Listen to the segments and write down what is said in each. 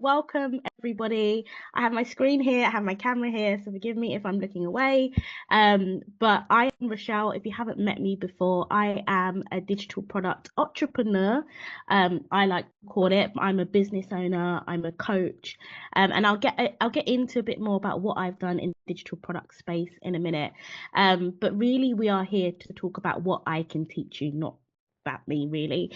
Welcome, everybody. I have my screen here, I have my camera here, so forgive me if I'm looking away. But I am Rochelle. If you haven't met me before, I am a digital product entrepreneur. I like to call it. I'm a business owner, I'm a coach, and I'll get into a bit more about what I've done in the digital product space in a minute. But really, we are here to talk about what I can teach you, not about me, really.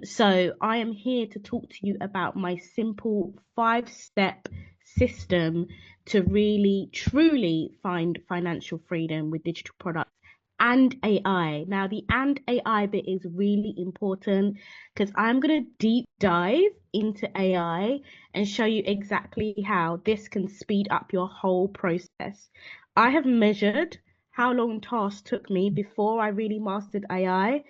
So I am here to talk to you about my simple 5-step system to really truly find financial freedom with digital products and AI. Now, the and AI bit is really important because I'm going to deep dive into AI and show you exactly how this can speed up your whole process. I have measured how long tasks took me before I really mastered AI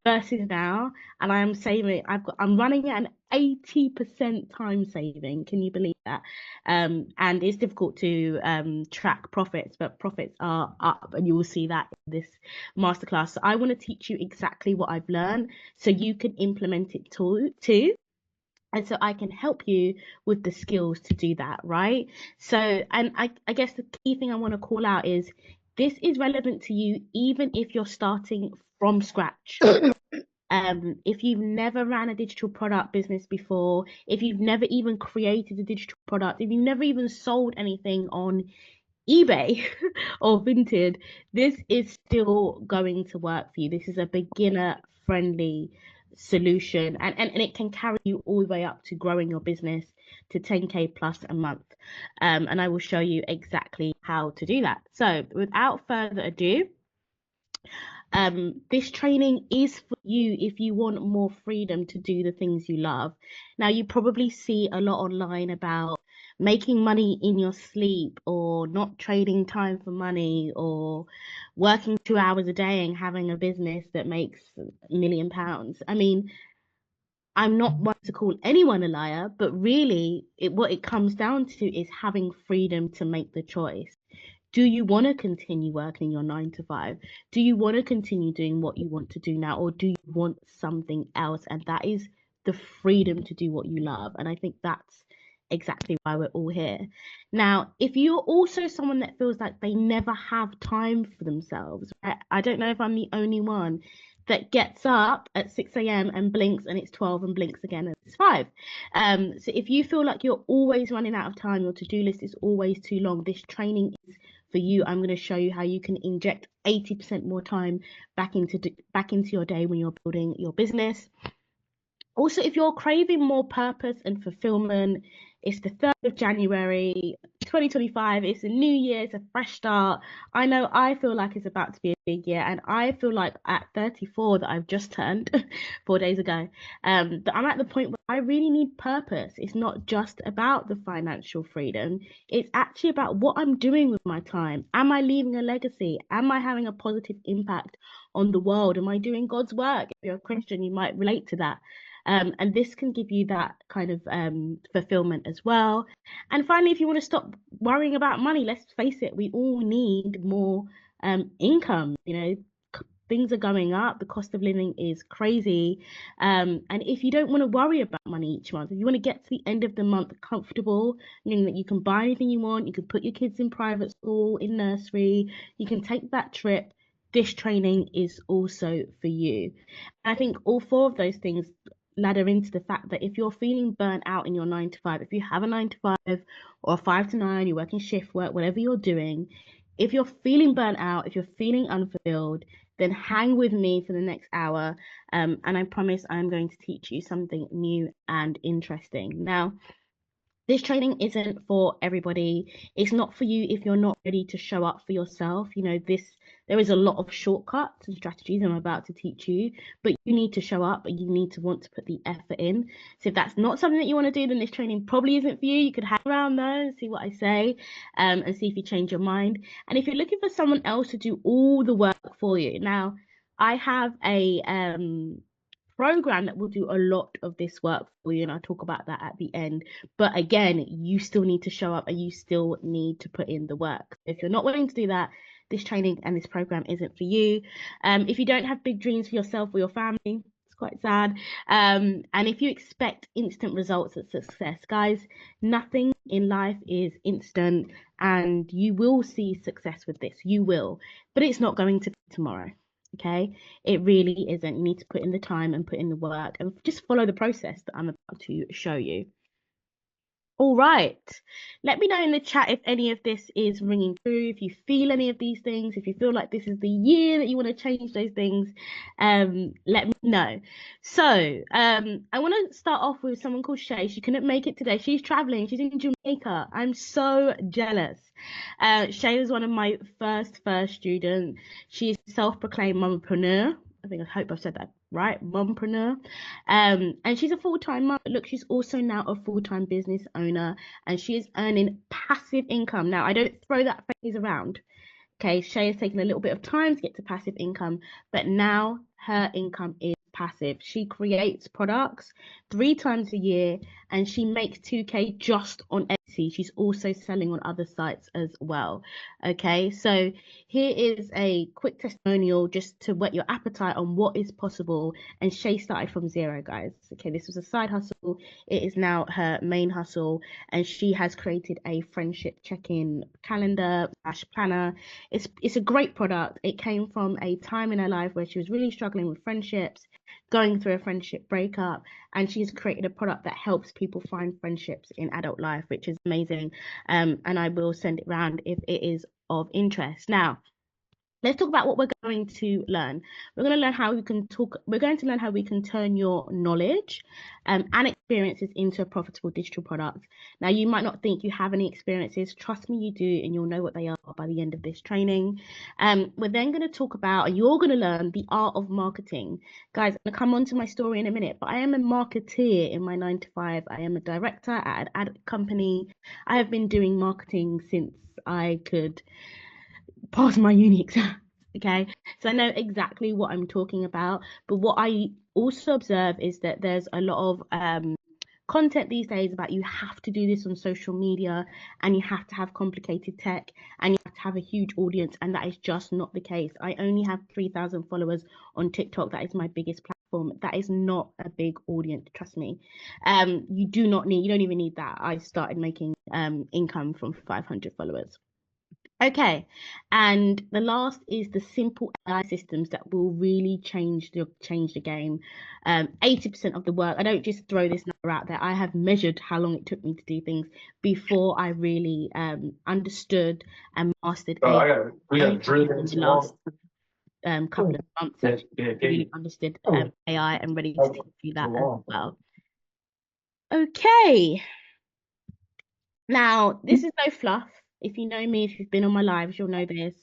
versus now, and I'm running at an 80% time saving. Can you believe that? And it's difficult to track profits, but profits are up, and you will see that in this masterclass. So I want to teach you exactly what I've learned so you can implement it too. And so I can help you with the skills to do that, right? So, and I guess the key thing I want to call out is this is relevant to you even if you're starting from scratch. If you've never ran a digital product business before, if you've never even created a digital product, if you've never even sold anything on eBay or Vinted, this is still going to work for you. This is a beginner friendly solution, and it can carry you all the way up to growing your business to 10K plus a month. And I will show you exactly how to do that. So without further ado, this training is for you if you want more freedom to do the things you love. Now, you probably see a lot online about making money in your sleep, or not trading time for money, or working 2 hours a day and having a business that makes £1 million. I mean, I'm not one to call anyone a liar, but really, what it comes down to is having freedom to make the choice. Do you want to continue working your 9 to 5? Do you want to continue doing what you want to do now, or do you want something else? And that is the freedom to do what you love. And I think that's exactly why we're all here. Now, if you're also someone that feels like they never have time for themselves, right? I don't know if I'm the only one that gets up at 6 a.m. and blinks and it's 12 and blinks again and it's 5. So if you feel like you're always running out of time, your to-do list is always too long, this training is for you. I'm going to show you how you can inject 80% more time back into your day when you're building your business. Also, if you're craving more purpose and fulfillment, it's the 3rd of January 2025. It's a new year, it's a fresh start. I know I feel like it's about to be a big year, and I feel like at 34 that I've just turned 4 days ago, that I'm at the point where I really need purpose. It's not just about the financial freedom, it's actually about what I'm doing with my time. Am I leaving a legacy? Am I having a positive impact on the world? Am I doing God's work? If you're a Christian, you might relate to that. And this can give you that kind of fulfillment as well. And finally, if you want to stop worrying about money, let's face it, we all need more income. Things are going up, the cost of living is crazy. And if you don't want to worry about money each month, if you want to get to the end of the month comfortable, meaning that you can buy anything you want, you can put your kids in private school, in nursery, you can take that trip, this training is also for you. And I think all 4 of those things ladder into the fact that if you're feeling burnt out in your 9 to 5, if you have a 9 to 5 or a 5 to 9, you're working shift work, whatever you're doing, if you're feeling burnt out, if you're feeling unfulfilled, then hang with me for the next hour. And I promise I'm going to teach you something new and interesting. Now, this training isn't for everybody. It's not for you if you're not ready to show up for yourself. There is a lot of shortcuts and strategies I'm about to teach you, but you need to show up and you need to want to put the effort in. So if that's not something that you want to do, then this training probably isn't for you. You could hang around though and see what I say, and see if you change your mind. And if you're looking for someone else to do all the work for you, now I have a program that will do a lot of this work for you, and I'll talk about that at the end. But again, you still need to show up and you still need to put in the work. If you're not willing to do that, this training and this program isn't for you. If you don't have big dreams for yourself or your family, it's quite sad. And if you expect instant results at success, guys, nothing in life is instant, and you will see success with this. You will, but it's not going to be tomorrow. Okay, it really isn't. You need to put in the time and put in the work and just follow the process that I'm about to show you. All right. Let me know in the chat if any of this is ringing true, if you feel any of these things, if you feel like this is the year that you want to change those things, let me know. So, I want to start off with someone called Shay. She couldn't make it today. She's traveling. She's in Jamaica. I'm so jealous. Shay was one of my first students. She's self-proclaimed mompreneur. I hope I've said that right, mompreneur. And she's a full-time mom. Look, she's also now a full-time business owner, and she is earning passive income. Now, I don't throw that phrase around. Okay, Shay has taken a little bit of time to get to passive income, but now her income is passive. She creates products 3 times a year, and she makes 2K just on Etsy. She's also selling on other sites as well. Okay, so here is a quick testimonial just to whet your appetite on what is possible. And Shay started from zero, guys. Okay, this was a side hustle. It is now her main hustle, and she has created a friendship check-in calendar / planner. It's a great product. It came from a time in her life where she was really struggling with friendships, going through a friendship breakup, and she's created a product that helps people find friendships in adult life, which is amazing. And I will send it around if it is of interest. Now, let's talk about what we're going to learn. We're going to learn how we can talk. We're going to learn how we can turn your knowledge and experiences into a profitable digital product. Now, you might not think you have any experiences. Trust me, you do, and you'll know what they are by the end of this training. We're then going to talk about, and you're going to learn the art of marketing. Guys, I'm going to come on to my story in a minute, but I am a marketeer in my 9 to 5. I am a director at an ad company. I have been doing marketing since I could pass my uni exam. Okay, so I know exactly what I'm talking about. But what I also observe is that there's a lot of content these days about you have to do this on social media, and you have to have complicated tech, and you have to have a huge audience, and that is just not the case. I only have 3,000 followers on TikTok. That is my biggest platform. That is not a big audience, trust me. You don't even need that. I started making income from 500 followers. Okay, and the last is the simple AI systems that will really change the game. 80% of the work, I don't just throw this number out there. I have measured how long it took me to do things before I really understood and mastered AI. We got drill In the last couple of months, actually, really understood AI and ready to teach you that as well. Okay. Now, this is no fluff. If you know me, if you've been on my lives, you'll know this.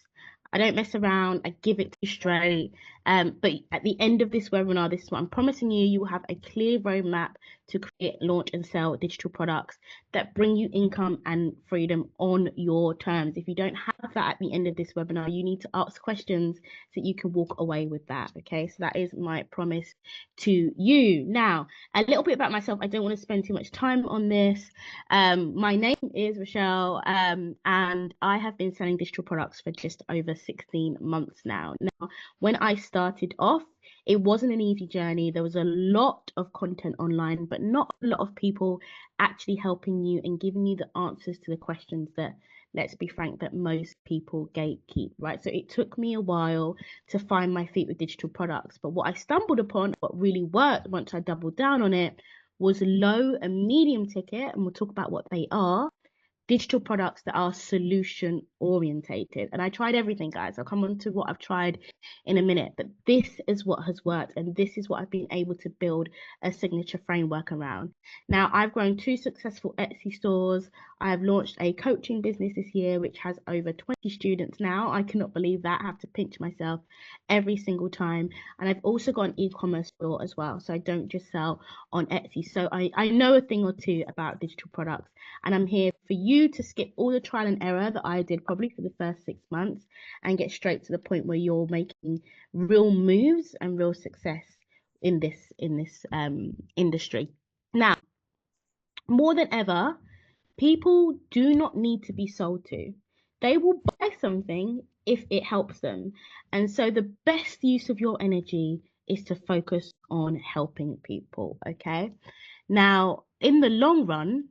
I don't mess around. I give it to you straight. But at the end of this webinar, this is what I'm promising you. You will have a clear roadmap to create, launch, and sell digital products that bring you income and freedom on your terms. If you don't have that at the end of this webinar, you need to ask questions so you can walk away with that. Okay, so that is my promise to you. Now, a little bit about myself. I don't want to spend too much time on this. My name is Rochelle, and I have been selling digital products for just over 16 months now. Now, when I started off, it wasn't an easy journey. There was a lot of content online, but not a lot of people actually helping you and giving you the answers to the questions that, let's be frank, that most people gatekeep, right? So it took me a while to find my feet with digital products. But what I stumbled upon, what really worked once I doubled down on it, was low and medium ticket, and we'll talk about what they are, digital products that are solution orientated. And I tried everything, guys. I'll come on to what I've tried in a minute, but this is what has worked, and this is what I've been able to build a signature framework around. Now, I've grown 2 successful Etsy stores. I've launched a coaching business this year, which has over 20 students now. I cannot believe that. I have to pinch myself every single time. And I've also got an e-commerce store as well. So I don't just sell on Etsy. So I know a thing or two about digital products, and I'm here for you to skip all the trial and error that I did probably for the first 6 months and get straight to the point where you're making real moves and real success in this industry. Now, more than ever, people do not need to be sold to. They will buy something if it helps them. And so the best use of your energy is to focus on helping people. Okay. Now, in the long run,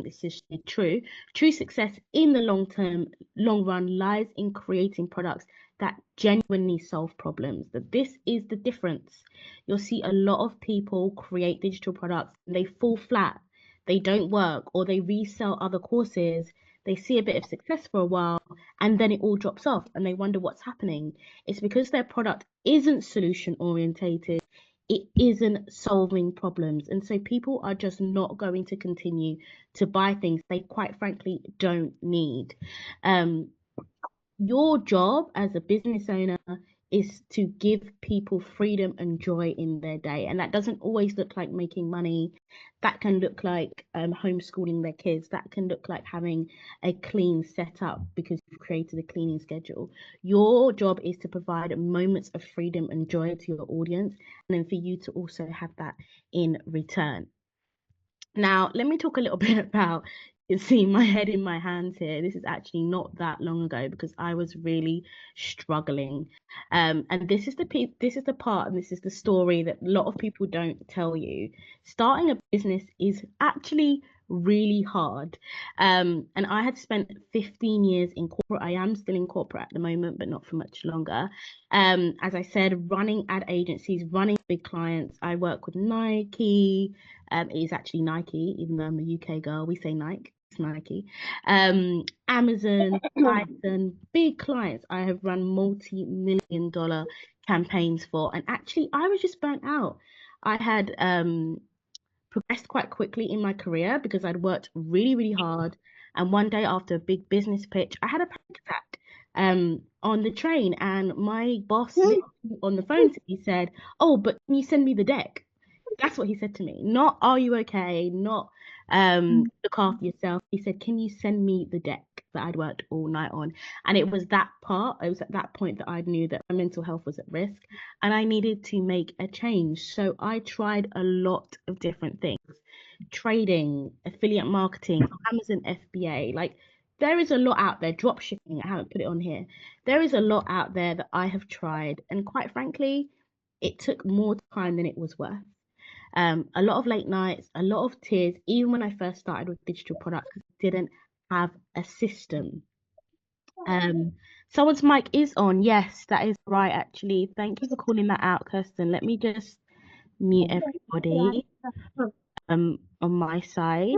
this is true. True success in the long run lies in creating products that genuinely solve problems. That this is the difference. You'll see a lot of people create digital products and they fall flat, they don't work, or they resell other courses. They see a bit of success for a while and then it all drops off and they wonder what's happening. It's because their product isn't solution orientated, it isn't solving problems. And so people are just not going to continue to buy things they quite frankly don't need. Um, your job as a business owner is to give people freedom and joy in their day. And that doesn't always look like making money. That can look like homeschooling their kids. That can look like having a clean setup because you've created a cleaning schedule. Your job is to provide moments of freedom and joy to your audience, and then for you to also have that in return. Now, let me talk a little bit about, you can see my head in my hands here. This is actually not that long ago because I was really struggling. And this is the part, and this is the story that a lot of people don't tell you. Starting a business is actually really hard. And I had spent 15 years in corporate. I am still in corporate at the moment, but not for much longer. As I said, running ad agencies, running big clients. I work with Nike. It is actually Nike, even though I'm a UK girl. We say Nike. It's Nike. Amazon, Dyson, big clients. I have run multi-million-dollar campaigns for, and actually, I was just burnt out. I had progressed quite quickly in my career because I'd worked really, really hard. And one day after a big business pitch, I had a panic attack on the train, and my boss on the phone to me said, "Oh, but can you send me the deck?" That's what he said to me. Not, "Are you okay?" Not, "Look after yourself." He said, "Can you send me the deck that I'd worked all night on?" And it was at that point that I knew that my mental health was at risk and I needed to make a change. So I tried a lot of different things: trading, affiliate marketing, Amazon FBA. Like, there is a lot out there. Drop shipping, I haven't put it on here. There is a lot out there that I have tried. And quite frankly, it took more time than it was worth. A lot of late nights, a lot of tears, even when I first started with digital products, because I didn't have a system. Someone's mic is on. Yes, that is right, actually. Thank you for calling that out, Kirsten. Let me just mute everybody on my side.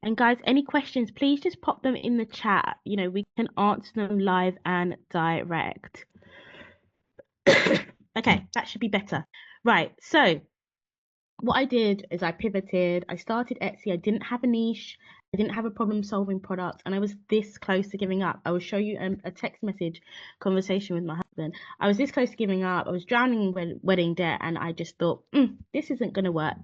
And guys, any questions, please just pop them in the chat. You know, we can answer them live and direct. Okay, that should be better. Right, so what I did is I pivoted. I started Etsy. I didn't have a niche. I didn't have a problem solving product, and I was this close to giving up. I will show you a text message conversation with my husband. I was this close to giving up. I was drowning in wedding debt, and I just thought, this isn't going to work.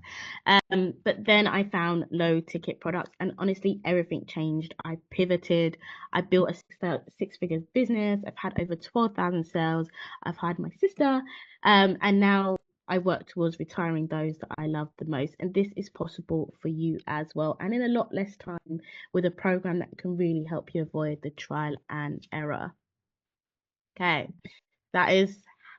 But then I found low ticket products, and honestly, everything changed. I pivoted. I built a six-figure business. I've had over 12,000 sales. I've hired my sister, and now I work towards retiring those that I love the most. And this is possible for you as well, and in a lot less time, with a program that can really help you avoid the trial and error. Okay, that is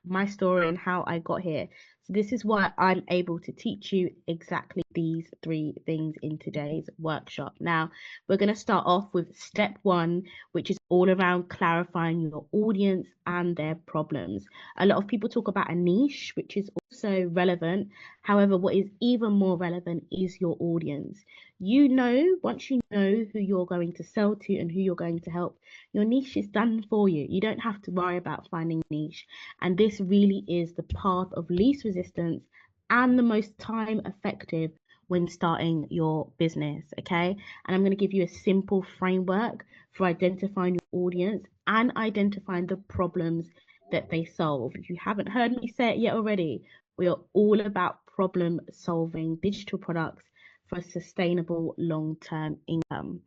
my story and how I got here. So this is why I'm able to teach you exactly these 3 things in today's workshop. Now, we're going to start off with step 1, which is all around clarifying your audience and their problems. A lot of people talk about a niche, which is also relevant. However, what is even more relevant is your audience. Once you know who you're going to sell to and who you're going to help, your niche is done for you. You don't have to worry about finding a niche. And this really is the path of least resistance and the most time effective when starting your business. Okay. And I'm going to give you a simple framework for identifying your audience and identifying the problems that they solve. If you haven't heard me say it yet already, we are all about problem solving digital products for a sustainable long-term income.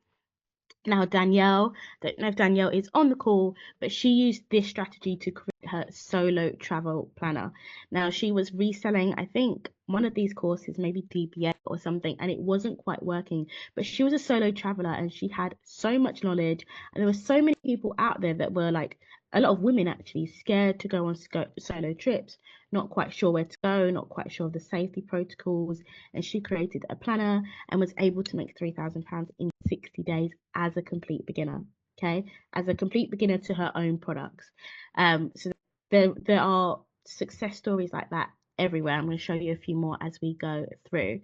Now, Danielle, don't know if Danielle is on the call, but she used this strategy to create her solo travel planner. Now, she was reselling, I think, one of these courses, maybe DBA or something, and it wasn't quite working. But she was a solo traveler and she had so much knowledge, and there were so many people out there that were like a lot of women actually scared to go on solo trips, not quite sure where to go, not quite sure of the safety protocols. And she created a planner and was able to make £3,000 in 60 days as a complete beginner. Okay, as a complete beginner to her own products. So there are success stories like that everywhere. I'm going to show you a few more as we go through.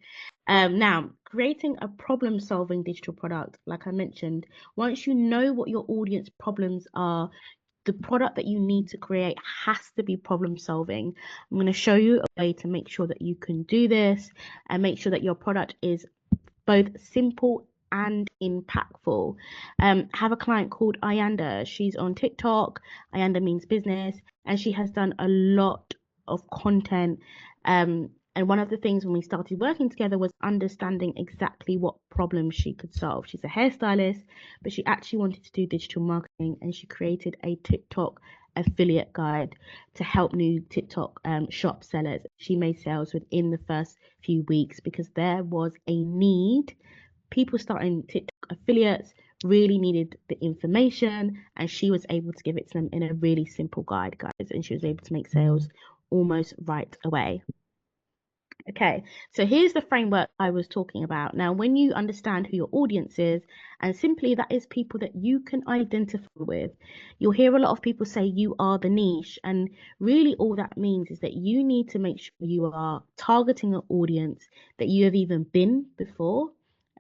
Now, creating a problem-solving digital product, like I mentioned, once you know what your audience problems are, the product that you need to create has to be problem solving. I'm going to show you a way to make sure that you can do this and make sure that your product is both simple and impactful. Have a client called Ayanda. She's on TikTok. Ayanda means business, and she has done a lot of content. And one of the things when we started working together was understanding exactly what problems she could solve. She's a hairstylist, but she actually wanted to do digital marketing, and she created a TikTok affiliate guide to help new TikTok shop sellers. She made sales within the first few weeks because there was a need. People starting TikTok affiliates really needed the information, and she was able to give it to them in a really simple guide, guys, and she was able to make sales almost right away. Okay, so here's the framework I was talking about. Now, when you understand who your audience is, and simply that is people that you can identify with, you'll hear a lot of people say you are the niche. And really, all that means is that you need to make sure you are targeting an audience that you have even been before.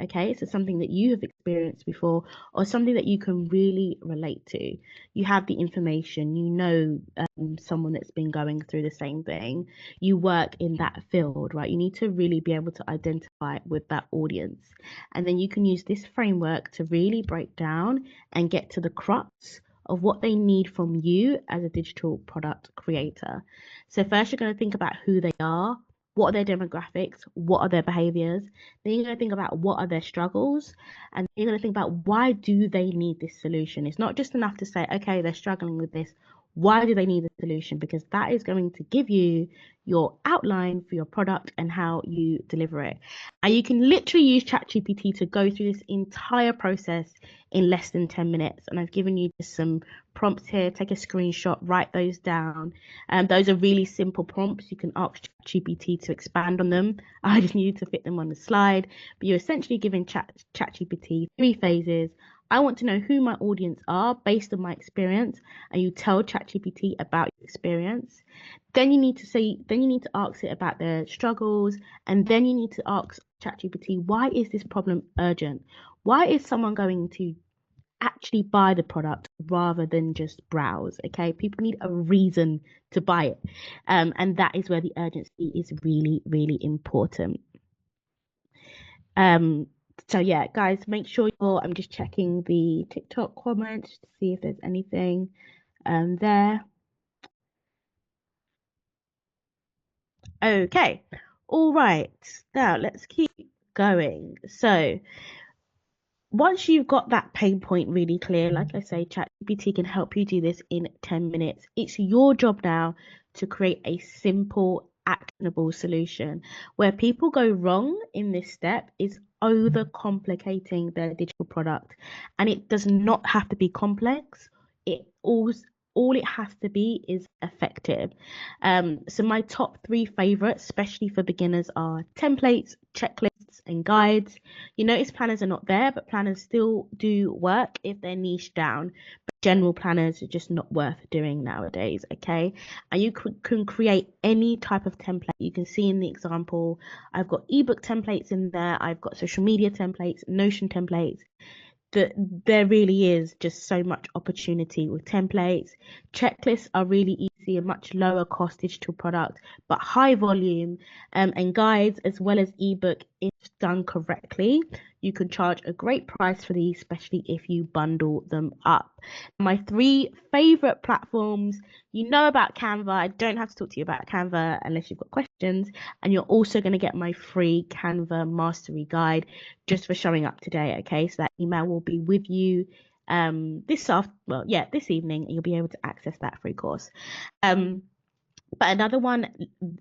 Okay, so something that you have experienced before, or something that you can really relate to. You have the information, you know, someone that's been going through the same thing, you work in that field, right? You need to really be able to identify with that audience. And then you can use this framework to really break down and get to the crux of what they need from you as a digital product creator. So first you're going to think about who they are, what are their demographics, what are their behaviors. Then you're going to think about what are their struggles, and you're going to think about why do they need this solution. It's not just enough to say, okay, they're struggling with this. Why do they need a solution? Because that is going to give you your outline for your product and how you deliver it. And you can literally use ChatGPT to go through this entire process in less than 10 minutes. And I've given you just some prompts here. Take a screenshot, write those down. Those are really simple prompts. You can ask ChatGPT to expand on them. I just needed to fit them on the slide. But you're essentially giving ChatGPT 3 phases. I want to know who my audience are based on my experience, and you tell ChatGPT about your experience. Then you need to ask it about their struggles, and then you need to ask ChatGPT, why is this problem urgent? Why is someone going to actually buy the product rather than just browse? Okay, people need a reason to buy it, and that is where the urgency is really, really important. Um, so yeah, guys, make sure I'm just checking the TikTok comments to see if there's anything there. Okay, all right. Now let's keep going. So once you've got that pain point really clear, like I say, ChatGPT can help you do this in 10 minutes. It's your job now to create a simple, actionable solution. Where people go wrong in this step is overcomplicating their digital product. And it does not have to be complex. It all it has to be is effective. So my top 3 favorites, especially for beginners, are templates, checklists, and guides. You notice planners are not there, but planners still do work if they're niche down. But general planners are just not worth doing nowadays, okay? And you can create any type of template. You can see in the example, I've got ebook templates in there, I've got social media templates, Notion templates. There really is just so much opportunity with templates. Checklists are really easy, a much lower cost digital product, but high volume. And guides as well as ebook, if done correctly, you can charge a great price for these, especially if you bundle them up. My 3 favorite platforms, you know about Canva. I don't have to talk to you about Canva unless you've got questions. And you're also going to get my free Canva mastery guide just for showing up today. Okay, so that email will be with you this evening, and you'll be able to access that free course. But another one,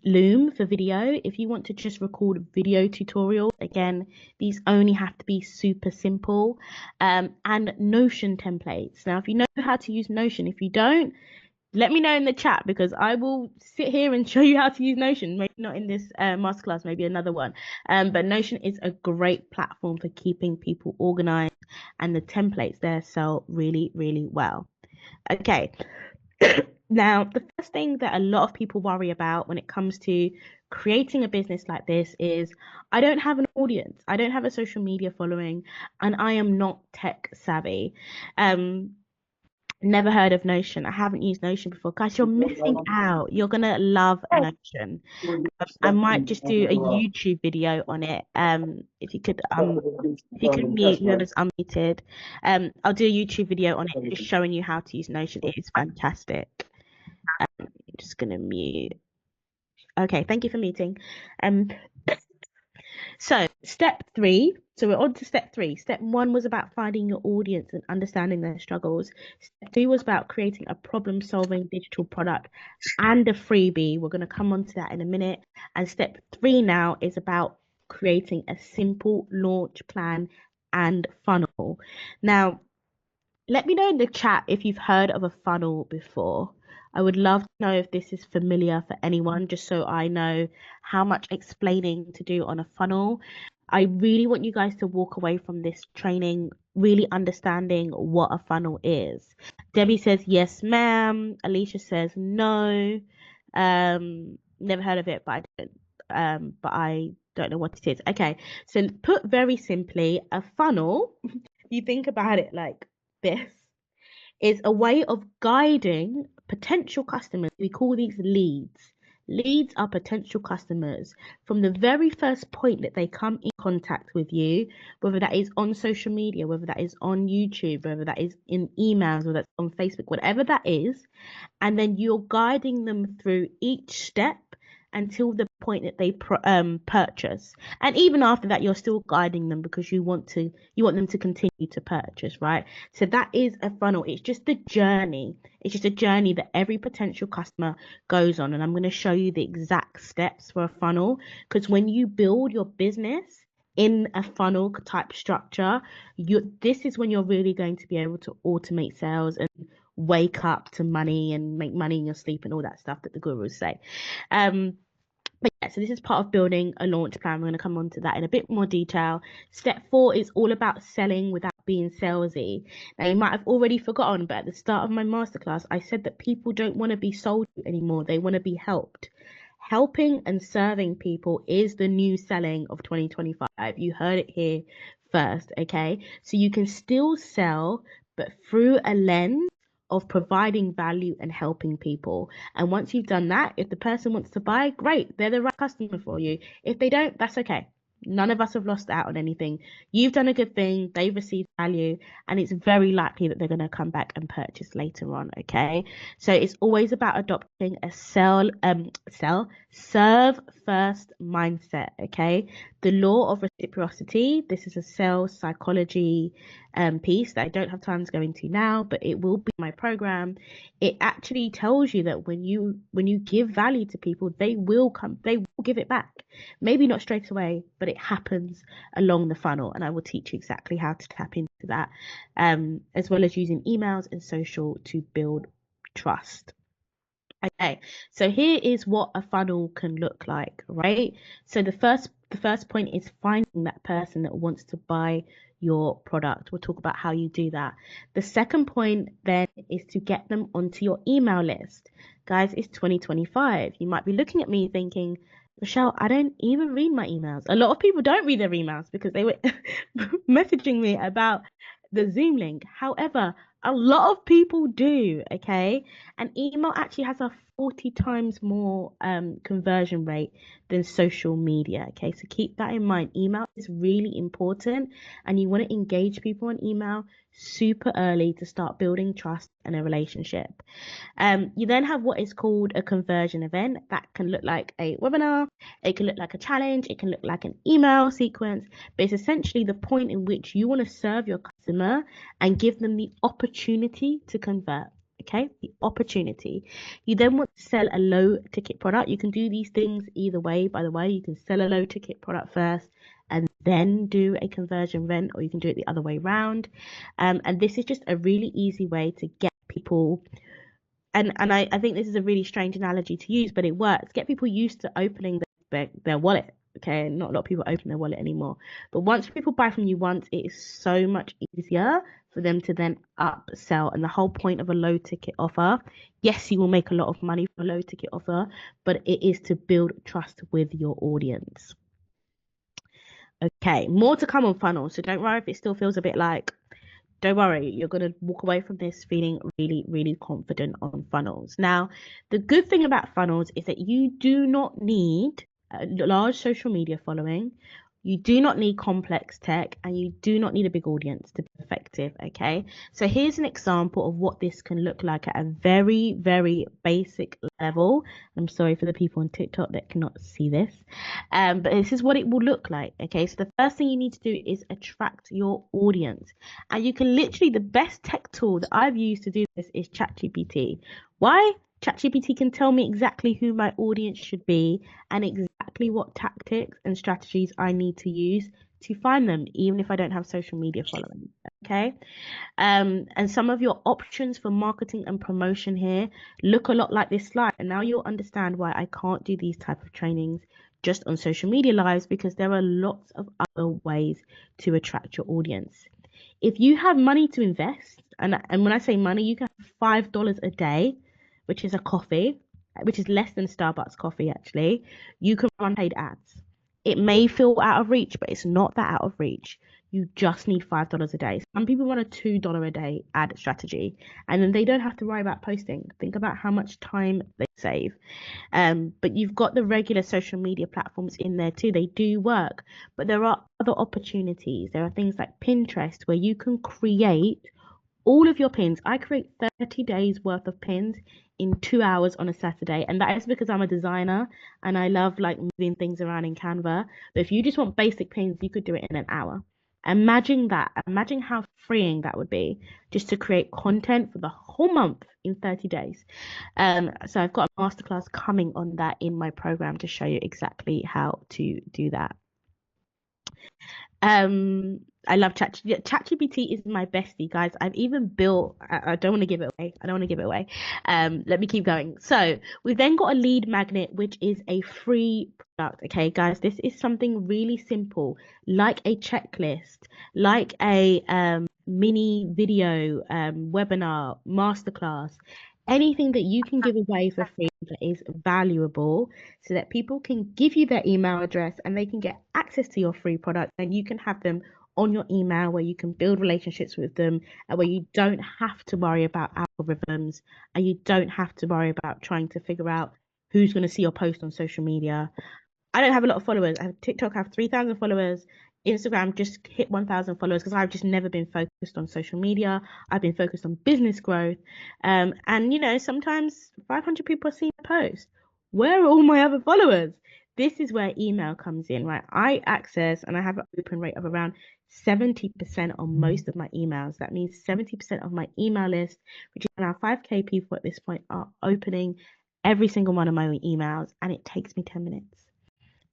Loom for video. If you want to just record video tutorials, again, these only have to be super simple. And Notion templates. Now, if you know how to use Notion, if you don't, let me know in the chat because I will sit here and show you how to use Notion. Maybe not in this masterclass, maybe another one. But Notion is a great platform for keeping people organized, and the templates there sell really, really well. Okay. Now, the first thing that a lot of people worry about when it comes to creating a business like this is I don't have an audience, I don't have a social media following, and I am not tech savvy. Um, Never heard of Notion. I haven't used Notion before. Guys, you're missing out. You're gonna love Notion. I might just do a YouTube video on it. If you could mute whoever's unmuted, I'll do a YouTube video on it, just showing you how to use Notion. It is fantastic. I'm just gonna mute. Okay, thank you for muting. Um, so step 3. So we're on to step 3. Step 1 was about finding your audience and understanding their struggles. Step 2 was about creating a problem-solving digital product and a freebie. We're going to come on to that in a minute. And step 3 now is about creating a simple launch plan and funnel. Now, let me know in the chat if you've heard of a funnel before. I would love to know if this is familiar for anyone, just so I know how much explaining to do on a funnel. I really want you guys to walk away from this training really understanding what a funnel is. Debbie says, yes, ma'am. Alicia says, no. Never heard of it, but I don't know what it is. Okay, so put very simply, a funnel, if you think about it like this, is a way of guiding potential customers. We call these leads. Leads are potential customers from the very first point that they come in contact with you, whether that is on social media, whether that is on YouTube, whether that is in emails, whether that's on Facebook, whatever that is. And then you're guiding them through each step until the point that they purchase. And even after that, you're still guiding them because you want them to continue to purchase, right? So that is a funnel. It's just a journey. It's just a journey that every potential customer goes on. And I'm going to show you the exact steps for a funnel, because when you build your business in a funnel type structure, this is when you're really going to be able to automate sales and wake up to money and make money in your sleep and all that stuff that the gurus say. But yeah, so this is part of building a launch plan. We're going to come on to that in a bit more detail. Step 4 is all about selling without being salesy. Now, you might have already forgotten, but at the start of my masterclass, I said that people don't want to be sold to anymore. They want to be helped. Helping and serving people is the new selling of 2025. You heard it here first, okay? So you can still sell, but through a lens of providing value and helping people. And once you've done that, if the person wants to buy, great, they're the right customer for you. If they don't, that's okay. None of us have lost out on anything. You've done a good thing, they've received value, and it's very likely that they're going to come back and purchase later on, okay? So it's always about adopting a serve first mindset, okay? The law of reciprocity, this is a sales psychology piece that I don't have time to go into now, but it will be my program. It actually tells you that when you give value to people, they will give it back. Maybe not straight away, but it happens along the funnel, and I will teach you exactly how to tap into that, as well as using emails and social to build trust. Okay, so here is what a funnel can look like, right? So the first point is finding that person that wants to buy your product. We'll talk about how you do that. The second point then is to get them onto your email list. Guys, it's 2025. You might be looking at me thinking, Rochelle, I don't even read my emails. A lot of people don't read their emails because they were messaging me about the Zoom link. However, a lot of people do, okay? And email actually has a 40 times more conversion rate than social media, okay? So keep that in mind. Email is really important, and you want to engage people on email super early to start building trust and a relationship. You then have what is called a conversion event. That can look like a webinar, it can look like a challenge, it can look like an email sequence, but it's essentially the point in which you want to serve your customer and give them the opportunity to convert. Okay, the opportunity. You then want to sell a low ticket product. You can do these things either way, by the way. You can sell a low ticket product first and then do a conversion rent, or you can do it the other way around. And this is just a really easy way to get people, and I think this is a really strange analogy to use, but it works. Get people used to opening their wallet. Okay, not a lot of people open their wallet anymore. But once people buy from you once, it is so much easier for them to then upsell. And the whole point of a low ticket offer, yes, you will make a lot of money for a low ticket offer, but it is to build trust with your audience. Okay, more to come on funnels. So don't worry if it still feels a bit like, don't worry, you're going to walk away from this feeling really, really confident on funnels. Now, the good thing about funnels is that you do not need a large social media following. You do not need complex tech, and you do not need a big audience to be effective. Okay. So here's an example of what this can look like at a very, very basic level. I'm sorry for the people on TikTok that cannot see this. But this is what it will look like. Okay. So the first thing you need to do is attract your audience. And you can literally, the best tech tool that I've used to do this is ChatGPT. Why? ChatGPT can tell me exactly who my audience should be and exactly what tactics and strategies I need to use to find them, even if I don't have social media following. Okay. And some of your options for marketing and promotion here look a lot like this slide. And now you'll understand why I can't do these type of trainings just on social media lives, because there are lots of other ways to attract your audience. If you have money to invest, and when I say money, you can have $5 a day, which is a coffee, which is less than Starbucks coffee actually. You can run paid ads. It may feel out of reach, but it's not that out of reach. You just need $5 a day. Some people run a $2 a day ad strategy, and then they don't have to worry about posting. Think about how much time they save. But you've got the regular social media platforms in there too. They do work, but there are other opportunities. There are things like Pinterest where you can create all of your pins. I create 30 days worth of pins in 2 hours on a Saturday. And that is because I'm a designer and I love like moving things around in Canva. But if you just want basic pins, you could do it in an hour. Imagine that. Imagine how freeing that would be just to create content for the whole month in 30 days. So I've got a masterclass coming on that in my program to show you exactly how to do that. I love ChatGPT is my bestie, guys. I've even built. I don't want to give it away. I don't want to give it away. Let me keep going. So we've then got a lead magnet, which is a free product. Okay, guys, this is something really simple, like a checklist, like a mini video, webinar, masterclass, anything that you can give away for free that is valuable, so that people can give you their email address and they can get access to your free product, and you can have them on your email where you can build relationships with them, and where you don't have to worry about algorithms, and you don't have to worry about trying to figure out who's going to see your post on social media. I don't have a lot of followers. I have TikTok, I have 3,000 followers. Instagram just hit 1,000 followers because I've just never been focused on social media. I've been focused on business growth. And sometimes 500 people see a post. Where are all my other followers? This is where email comes in, right? I access and I have an open rate of around 70% on most of my emails. That means 70% of my email list, which is around 5K people at this point, are opening every single one of my emails, and it takes me 10 minutes.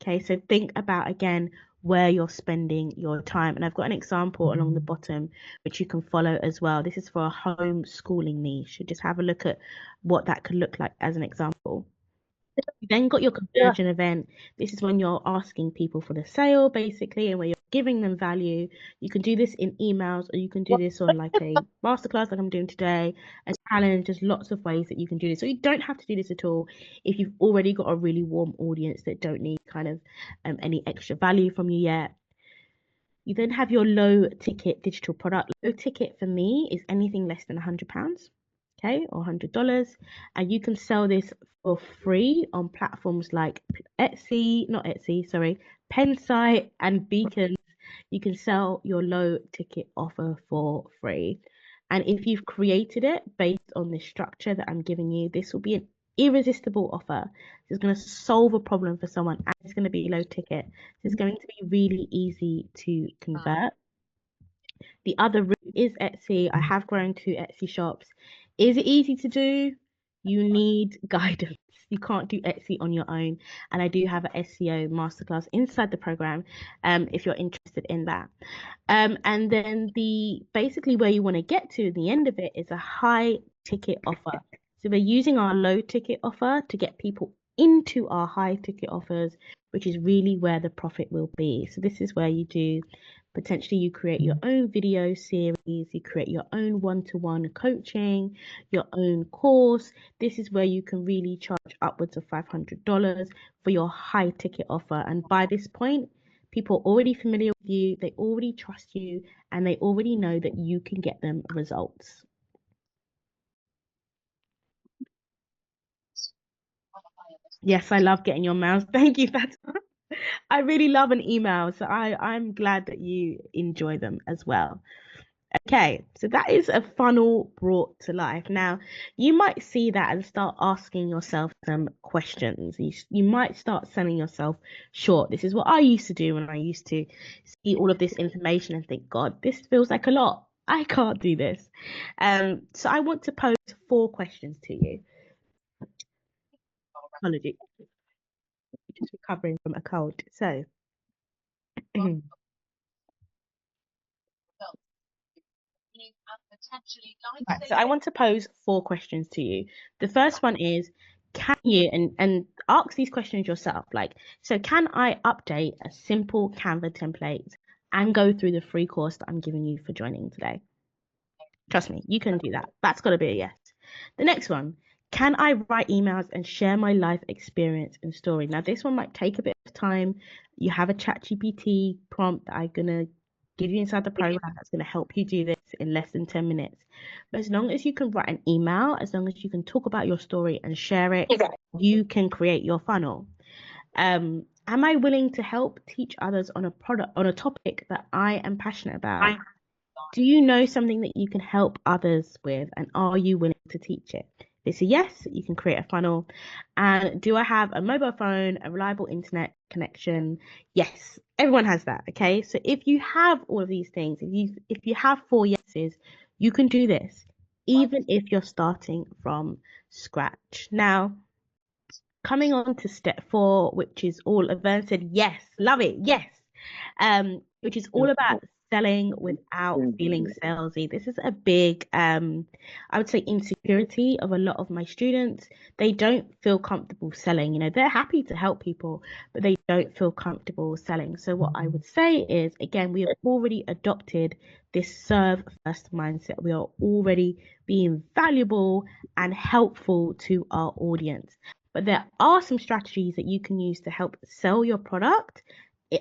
Okay, so think about again where you're spending your time. And I've got an example along the bottom which you can follow as well. This is for a homeschooling niche. Just have a look at what that could look like as an example. You then got your conversion event. This is when you're asking people for the sale, basically, and where you're giving them value. You can do this in emails, or you can do this on like a masterclass like I'm doing today, a challenge. There's lots of ways that you can do this. So you don't have to do this at all if you've already got a really warm audience that don't need kind of any extra value from you yet. You then have your low ticket digital product. Low ticket for me is anything less than £100, okay, or $100. And you can sell this for free on platforms like Pensite and Beacon. You can sell your low ticket offer for free. And if you've created it based on the structure that I'm giving you, this will be an irresistible offer. It's going to solve a problem for someone, and it's going to be low ticket. It's going to be really easy to convert. The other route is Etsy. I have grown 2 Etsy shops. Is it easy to do? You need guidance. You can't do Etsy on your own. And I do have an SEO masterclass inside the program, if you're interested in that. And then the basically where you want to get to the end of it is a high ticket offer. So we're using our low ticket offer to get people into our high ticket offers, which is really where the profit will be. So this is where you do potentially you create your own video series, you create your own one-to-one coaching, your own course. This is where you can really charge upwards of $500 for your high ticket offer. And by this point, people are already familiar with you, they already trust you, and they already know that you can get them results. Yes, I love getting your mails. Thank you. That's I really love an email, so I'm glad that you enjoy them as well. Okay, so that is a funnel brought to life. Now, you might see that and start asking yourself some questions. You might start selling yourself short. This is what I used to do when I used to see all of this information and think, God, this feels like a lot. I can't do this. So I want to pose 4 questions to you. Apology, just recovering from a cold. So, right, so I want to pose 4 questions to you. The first one is, can you and ask these questions yourself, like, so can I update a simple Canva template and go through the free course that I'm giving you for joining today? Trust me, you can do that. That's got to be a yes. The next one, can I write emails and share my life experience and story? Now, this one might take a bit of time. You have a ChatGPT prompt that I'm going to give you inside the program that's going to help you do this in less than 10 minutes. But as long as you can write an email, as long as you can talk about your story and share it, you can create your funnel. Am I willing to help teach others on a topic that I am passionate about? Do you know something that you can help others with, and are you willing to teach it? If it's a yes, you can create a funnel. And do I have a mobile phone, a reliable internet connection? Yes, everyone has that. Okay, so if you have all of these things, if you have 4 yeses, you can do this, even if you're starting from scratch. Now, coming on to step 4, which is all Avern said, yes, love it, yes. Which is all about selling without feeling salesy. This is a big, I would say, insecurity of a lot of my students. They don't feel comfortable selling. You know, they're happy to help people, but they don't feel comfortable selling. So what I would say is, again, we have already adopted this serve first mindset. We are already being valuable and helpful to our audience. But there are some strategies that you can use to help sell your product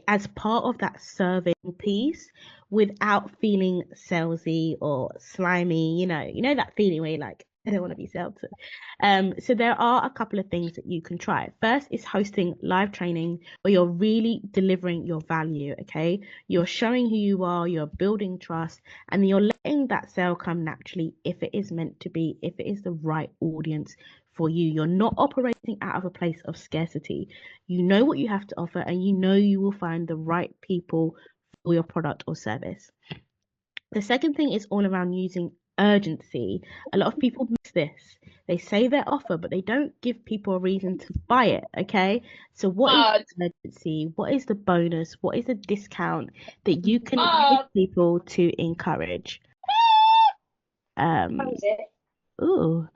as part of that serving piece without feeling salesy or slimy, you know that feeling where you're like, I don't want to be sold to. So there are a couple of things that you can try. First is hosting live training where you're really delivering your value, okay? You're showing who you are, you're building trust, and you're letting that sale come naturally if it is meant to be, if it is the right audience for you. You're not operating out of a place of scarcity. You know what you have to offer, and you know you will find the right people for your product or service. The second thing is all around using urgency. A lot of people miss this. They say their offer, but they don't give people a reason to buy it. Okay. So, what is the urgency? What is the bonus? What is the discount that you can give people to encourage? Um, ooh,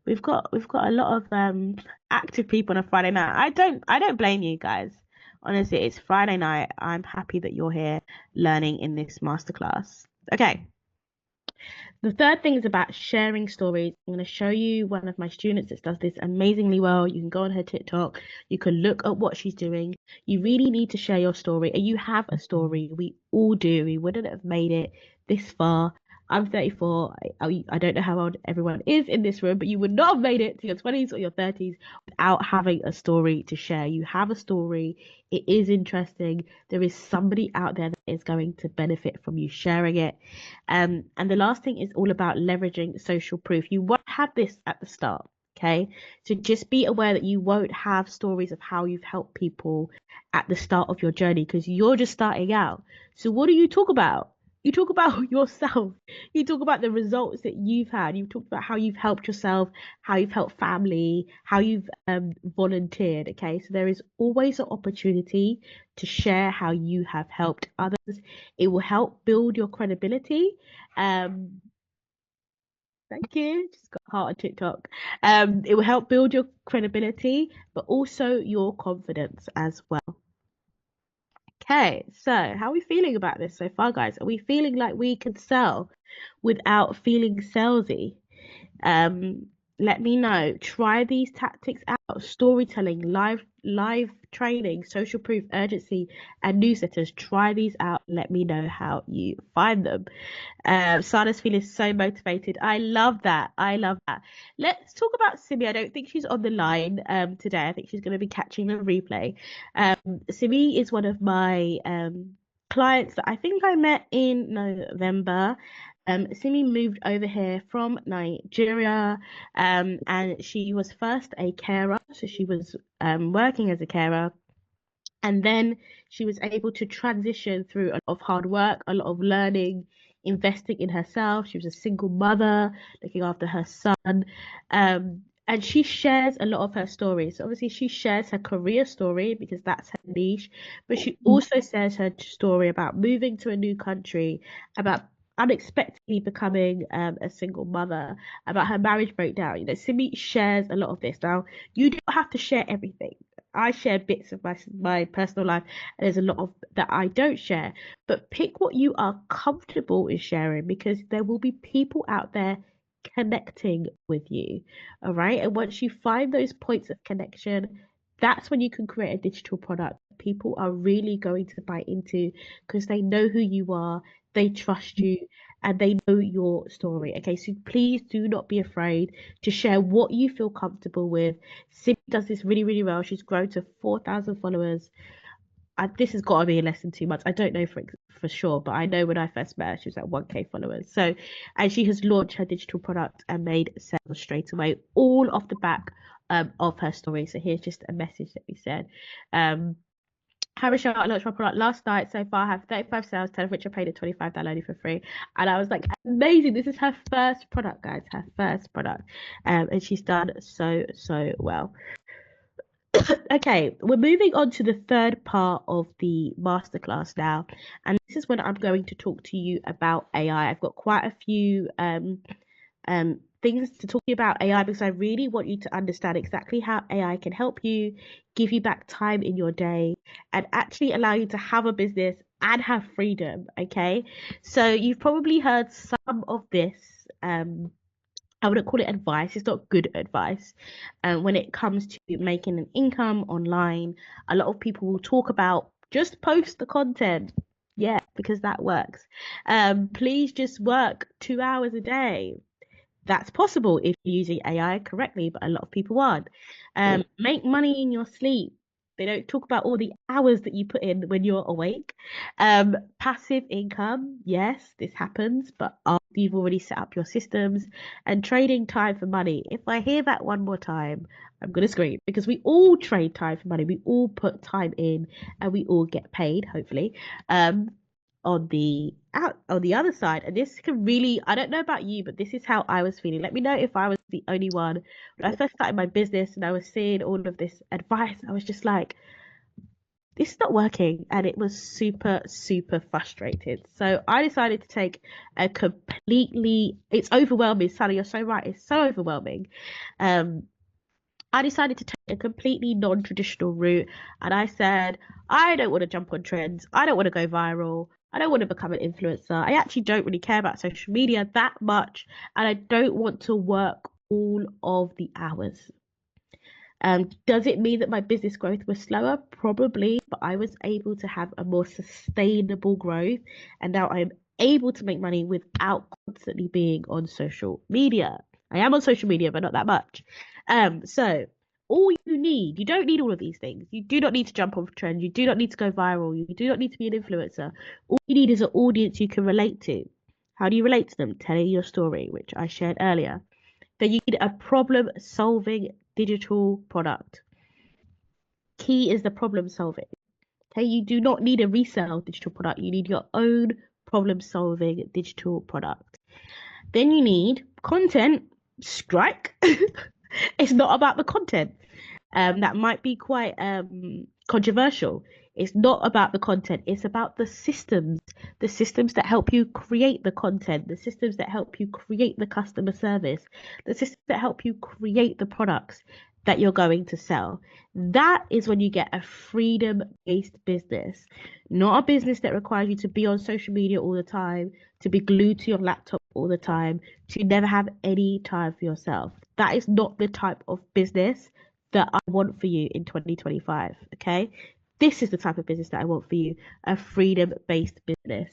we've got a lot of active people on a Friday night. I don't blame you guys. Honestly, it's Friday night. I'm happy that you're here learning in this masterclass. Okay. The third thing is about sharing stories. I'm going to show you one of my students that does this amazingly well. You can go on her TikTok. You can look at what she's doing. You really need to share your story. And you have a story. We all do. We wouldn't have made it this far. I'm 34. I don't know how old everyone is in this room, but you would not have made it to your 20s or your 30s without having a story to share. You have a story. It is interesting. There is somebody out there that is going to benefit from you sharing it. And the last thing is all about leveraging social proof. You won't have this at the start, okay? So just be aware that you won't have stories of how you've helped people at the start of your journey because you're just starting out. So what do you talk about? You talk about yourself. You talk about the results that you've had. You talk about how you've helped yourself, how you've helped family, how you've volunteered. Okay, so there is always an opportunity to share how you have helped others. It will help build your credibility. Um, Thank you. Just got heart on TikTok. It will help build your credibility, but also your confidence as well. Okay, so how are we feeling about this so far, guys? Are we feeling like we can sell without feeling salesy? Um, Let me know. Try these tactics out. Storytelling, live training, social proof, urgency, and newsletters. Try these out. Let me know how you find them. Sana's feeling so motivated. I love that. I love that. Let's talk about Simi. I don't think she's on the line today. I think she's going to be catching a replay. Simi is one of my clients that I think I met in November. Simi moved over here from Nigeria, and she was first a carer. So she was working as a carer, and then she was able to transition through a lot of hard work, a lot of learning, investing in herself. She was a single mother, looking after her son. And she shares a lot of her stories. So obviously, she shares her career story because that's her niche, but she also shares her story about moving to a new country, about unexpectedly becoming a single mother, about her marriage breakdown. You know, Simi shares a lot of this. Now, you don't have to share everything. I share bits of my personal life, and there's a lot of that I don't share. But pick what you are comfortable in sharing because there will be people out there connecting with you. All right. And once you find those points of connection, that's when you can create a digital product people are really going to buy into because they know who you are, they trust you, and they know your story. Okay, so please do not be afraid to share what you feel comfortable with. Sim does this really, really well. She's grown to 4,000 followers. This has got to be in less than 2 months. I don't know for sure, but I know when I first met her, she was at 1K followers. So, and she has launched her digital product and made sales straight away, all off the back of her story. So here's just a message that we said. Hi Michelle, I launched my product last night. So far, I have 35 sales, 10 of which I paid at 25 downloaded for free. And I was like, amazing. This is her first product, guys. Her first product. And she's done so well. Okay, we're moving on to the third part of the masterclass now. And this is when I'm going to talk to you about AI. I've got quite a few things to talk about AI because I really want you to understand exactly how AI can help you, give you back time in your day, and actually allow you to have a business and have freedom. Okay, so you've probably heard some of this. I wouldn't call it advice. It's not good advice. When it comes to making an income online, a lot of people will talk about just post the content. Yeah, because that works. Please just work 2 hours a day. That's possible if you're using AI correctly, but a lot of people aren't. Make money in your sleep. They don't talk about all the hours that you put in when you're awake. Passive income, yes, this happens, but after you've already set up your systems and trading time for money. If I hear that one more time, I'm gonna scream because we all trade time for money. We all put time in and we all get paid, hopefully. On the other side, and this can really, I don't know about you, but this is how I was feeling. Let me know if I was the only one. When I first started my business and I was seeing all of this advice, I was just like, this is not working, and it was super frustrated. So I decided to take a completely, it's overwhelming. Sally, you're so right, it's so overwhelming. um I decided to take a completely non-traditional route, and I said, I don't want to jump on trends. I don't want to go viral. I don't want to become an influencer. I actually don't really care about social media that much, and I don't want to work all of the hours. Does it mean that my business growth was slower? Probably, but I was able to have a more sustainable growth, and now I'm able to make money without constantly being on social media. I am on social media, but not that much. So all you need, you don't need all of these things. You do not need to jump off trend. You do not need to go viral. You do not need to be an influencer. All you need is an audience you can relate to. How do you relate to them? Telling your story, which I shared earlier. Then you need a problem solving digital product. Key is the problem solving. Okay, you do not need a resale digital product. You need your own problem-solving digital product. Then you need content. Strike. It's not about the content. That might be quite controversial. It's not about the content, it's about the systems that help you create the content, the systems that help you create the customer service, the systems that help you create the products that you're going to sell. That is when you get a freedom-based business, not a business that requires you to be on social media all the time, to be glued to your laptop all the time, to never have any time for yourself. That is not the type of business that I want for you in 2025. Okay. This is the type of business that I want for you, a freedom-based business.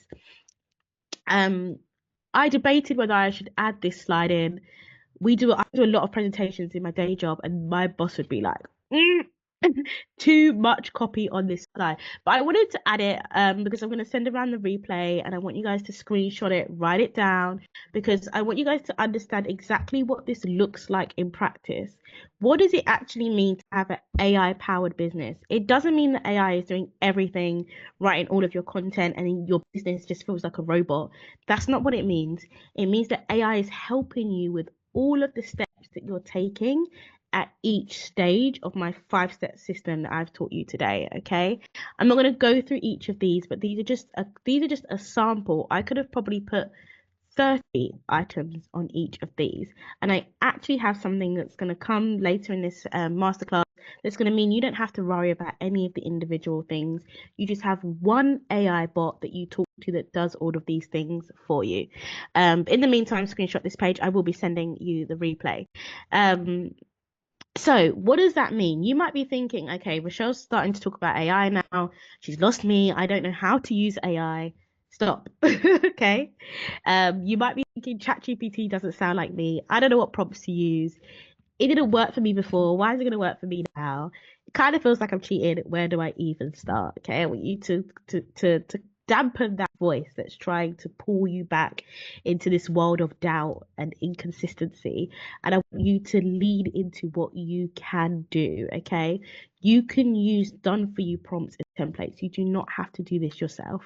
I debated whether I should add this slide in. I do a lot of presentations in my day job, and my boss would be like, too much copy on this slide. But I wanted to add it because I'm going to send around the replay, and I want you guys to screenshot it, write it down, because I want you guys to understand exactly what this looks like in practice. What does it actually mean to have an AI powered business? It doesn't mean that AI is doing everything, writing all of your content, and your business just feels like a robot. That's not what it means. It means that AI is helping you with all of the steps that you're taking at each stage of my 5-step system that I've taught you today. Okay, I'm not going to go through each of these, but these are just a sample. I could have probably put 30 items on each of these, and I actually have something that's going to come later in this masterclass that's going to mean you don't have to worry about any of the individual things. You just have one AI bot that you talk to that does all of these things for you. In the meantime, screenshot this page. I will be sending you the replay. So what does that mean? You might be thinking, okay, Rochelle's starting to talk about AI now. She's lost me. I don't know how to use AI. Stop. Okay. You might be thinking ChatGPT doesn't sound like me. I don't know what prompts to use. It didn't work for me before. Why is it going to work for me now? It kind of feels like I'm cheating. Where do I even start? Okay. I want you to dampen that voice that's trying to pull you back into this world of doubt and inconsistency. And I want you to lead into what you can do. Okay. You can use done for you prompts and templates. You do not have to do this yourself.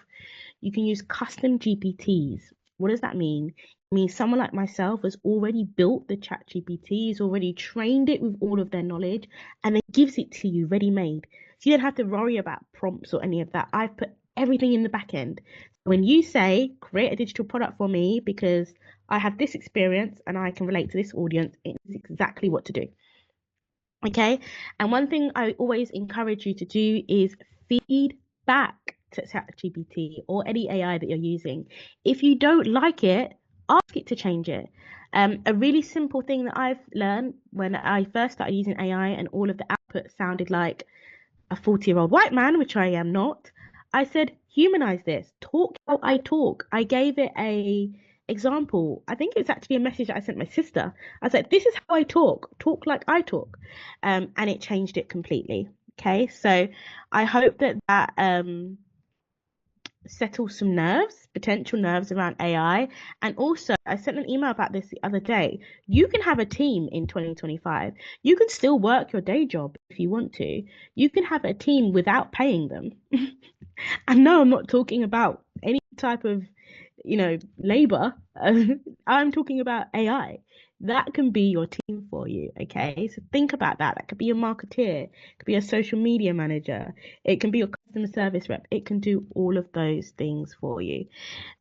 You can use custom GPTs. What does that mean? It means someone like myself has already built the chat GPT, has already trained it with all of their knowledge, and then gives it to you ready made. So you don't have to worry about prompts or any of that. I've put everything in the back end. When you say, create a digital product for me because I have this experience and I can relate to this audience, it's exactly what to do. Okay. And one thing I always encourage you to do is feed back to ChatGPT or any AI that you're using. If you don't like it, ask it to change it. A really simple thing that I've learned when I first started using AI and all of the output sounded like a 40-year-old white man, which I am not, I said, humanize this. Talk how I talk. I gave it a example. I think it's actually a message that I sent my sister. I was like, this is how I talk. Talk like I talk. And it changed it completely. Okay, so I hope that settles some potential nerves around AI. And also, I sent an email about this the other day. You can have a team in 2025. You can still work your day job if you want to. You can have a team without paying them. And no, I'm not talking about any type of, labor. I'm talking about AI. That can be your team for you. Okay. So think about that. That could be a marketeer, it could be a social media manager, it can be your customer service rep. It can do all of those things for you.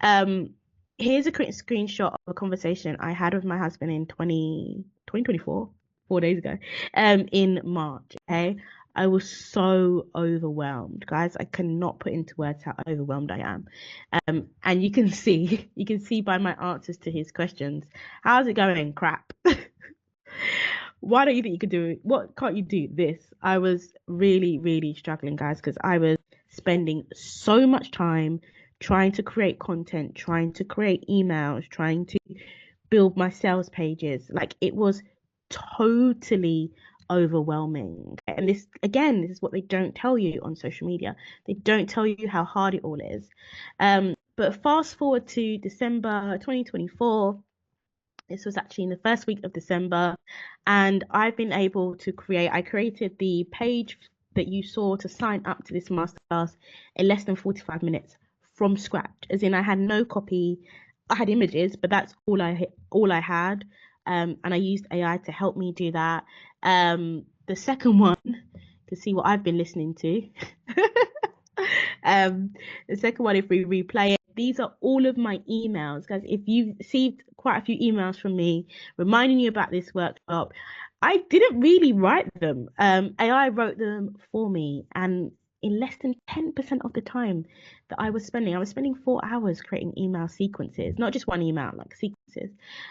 Here's a quick screenshot of a conversation I had with my husband in 2024, 4 days ago, in March. Okay. I was so overwhelmed, guys. I cannot put into words how overwhelmed I am. And you can see by my answers to his questions. How's it going? Crap. Why don't you think you could do it? What can't you do? This. I was really, really struggling, guys, because I was spending so much time trying to create content, trying to create emails, trying to build my sales pages. Like, it was totally overwhelming. And this is what they don't tell you on social media. They don't tell you how hard it all is. But fast forward to December 2024. This was actually in the first week of December, and I created the page that you saw to sign up to this masterclass in less than 45 minutes from scratch, as in I had no copy. I had images, but that's all I had. And I used AI to help me do that. The second one, to see what I've been listening to. The second one, if we replay it, these are all of my emails, guys. If you've received quite a few emails from me reminding you about this workshop, I didn't really write them. AI wrote them for me, and in less than 10% of the time that I was spending 4 hours creating email sequences, not just one email, like sequences.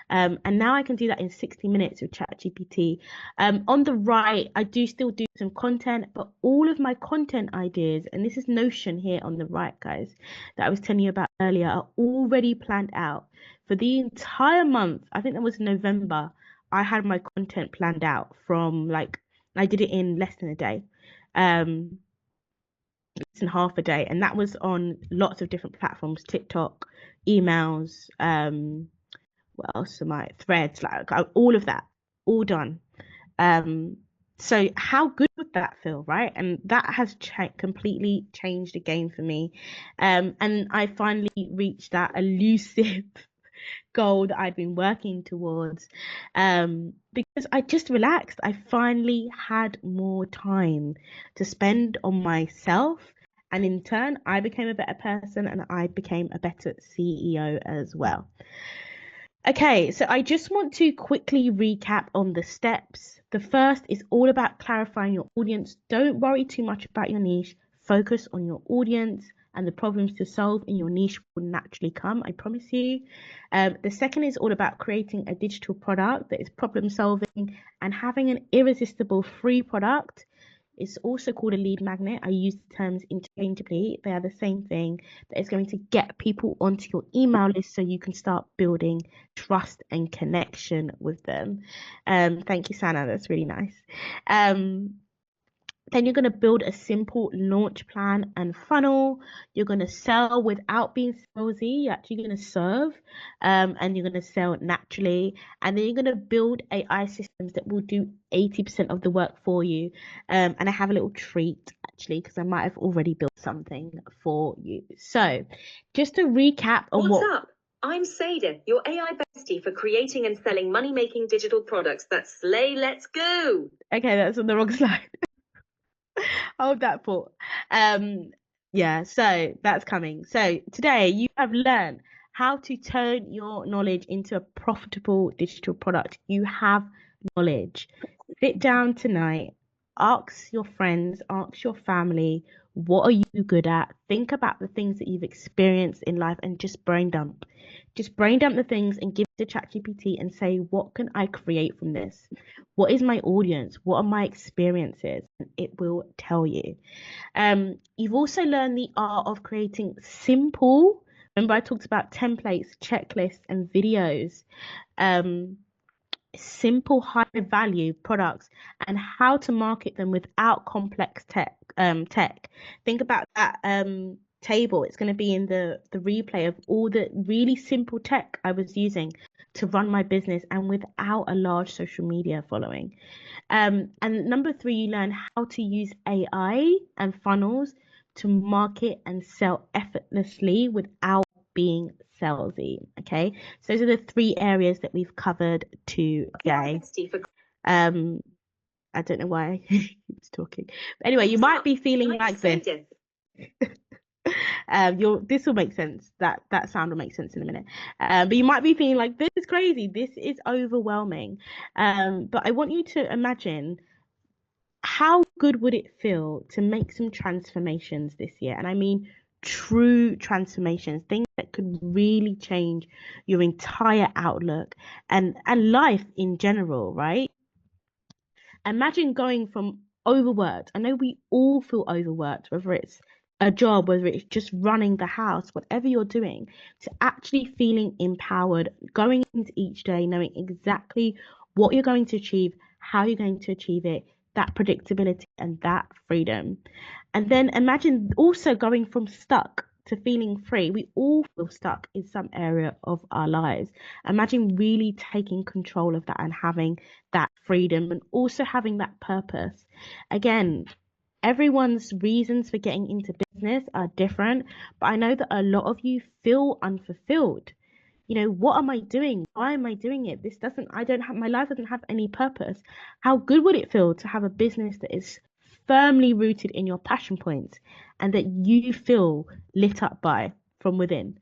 And now I can do that in 60 minutes with ChatGPT. On the right, I do still do some content, but all of my content ideas, and this is Notion here on the right, guys, that I was telling you about earlier, are already planned out for the entire month. I think that was November. I had my content planned out from like, I did it in less than a day, less than half a day, and that was on lots of different platforms, TikTok, emails, what else am I, threads, like all of that, all done. Um, so how good would that feel, right? And that has completely changed the game for me. And I finally reached that elusive goal that I'd been working towards, because I just relaxed. I finally had more time to spend on myself. And in turn, I became a better person and I became a better CEO as well. Okay, so I just want to quickly recap on the steps. The first is all about clarifying your audience. Don't worry too much about your niche. Focus on your audience, and the problems to solve in your niche will naturally come, I promise you. The second is all about creating a digital product that is problem solving and having an irresistible free product. It's also called a lead magnet. I use the terms interchangeably. They are the same thing. That is going to get people onto your email list so you can start building trust and connection with them. Thank you, Sana. That's really nice. Then you're going to build a simple launch plan and funnel. You're going to sell without being salesy. You're actually going to serve, and you're going to sell naturally. And then you're going to build AI systems that will do 80% of the work for you. And I have a little treat actually, because I might have already built something for you. So just to recap on What's up? I'm Sada, your AI bestie for creating and selling money-making digital products that slay. Let's go. Okay, that's on the wrong slide. Hold that thought. Yeah, so that's coming. So today you have learned how to turn your knowledge into a profitable digital product. You have knowledge. Sit down tonight, ask your friends, ask your family, what are you good at? Think about the things that you've experienced in life and just brain dump. Just brain dump the things and give it to ChatGPT and say, what can I create from this? What is my audience? What are my experiences? And it will tell you. You've also learned the art of creating simple, remember I talked about templates, checklists, and videos. Simple high value products and how to market them without complex tech. Think about that table. It's going to be in the replay of all the really simple tech I was using to run my business and without a large social media following. And number 3, you learn how to use AI and funnels to market and sell effortlessly without being salesy. Okay, so those are the 3 areas that we've covered today. I don't know why he's talking, but anyway, you might be feeling like this. This will make sense. That sound will make sense in a minute. But you might be feeling like this is crazy, this is overwhelming. But I want you to imagine how good would it feel to make some transformations this year? And I mean true transformations, things that could really change your entire outlook and life in general, right? Imagine going from overworked. I know we all feel overworked, whether it's a job, whether it's just running the house, whatever you're doing, to actually feeling empowered, going into each day, knowing exactly what you're going to achieve, how you're going to achieve it, that predictability and that freedom. And then imagine also going from stuck to feeling free. We all feel stuck in some area of our lives. Imagine really taking control of that and having that freedom and also having that purpose. Again, Everyone's reasons for getting into business are different, but I know that a lot of you feel unfulfilled. What am I doing? Why am I doing it? I don't have, my life doesn't have any purpose. How good would it feel to have a business that is firmly rooted in your passion points and that you feel lit up by from within?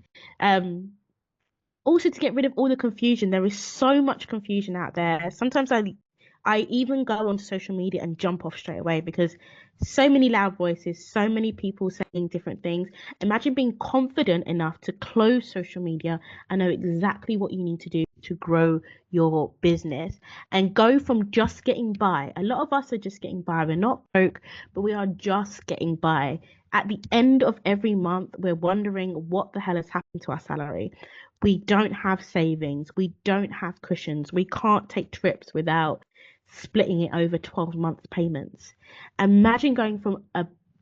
Also, to get rid of all the confusion. There is so much confusion out there. Sometimes I even go onto social media and jump off straight away because so many loud voices, so many people saying different things. Imagine being confident enough to close social media and know exactly what you need to do to grow your business and go from just getting by. A lot of us are just getting by. We're not broke, but we are just getting by. At the end of every month, we're wondering what the hell has happened to our salary. We don't have savings. We don't have cushions. We can't take trips without splitting it over 12 month payments. Imagine going from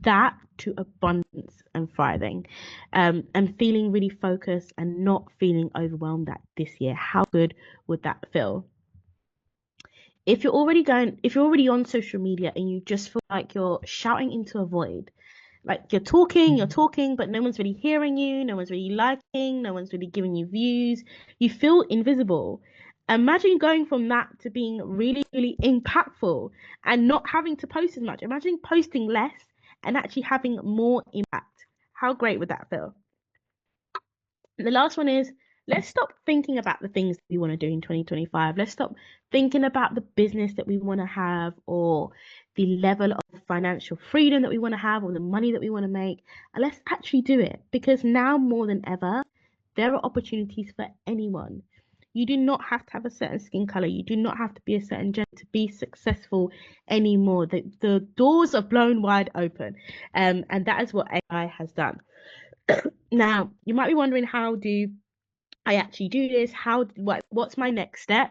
that to abundance and thriving, and feeling really focused and not feeling overwhelmed that this year. How good would that feel? If you're already on social media and you just feel like you're shouting into a void, like you're talking, but no one's really hearing you, no one's really liking, no one's really giving you views. You feel invisible. Imagine going from that to being really, really impactful and not having to post as much. Imagine posting less and actually having more impact. How great would that feel? The last one is, let's stop thinking about the things that we want to do in 2025. Let's stop thinking about the business that we want to have or the level of financial freedom that we want to have or the money that we want to make. And let's actually do it, because now more than ever, there are opportunities for anyone. You do not have to have a certain skin color. You do not have to be a certain gender to be successful anymore. The doors are blown wide open. And that is what AI has done. Now, you might be wondering, how do I actually do this? What's my next step?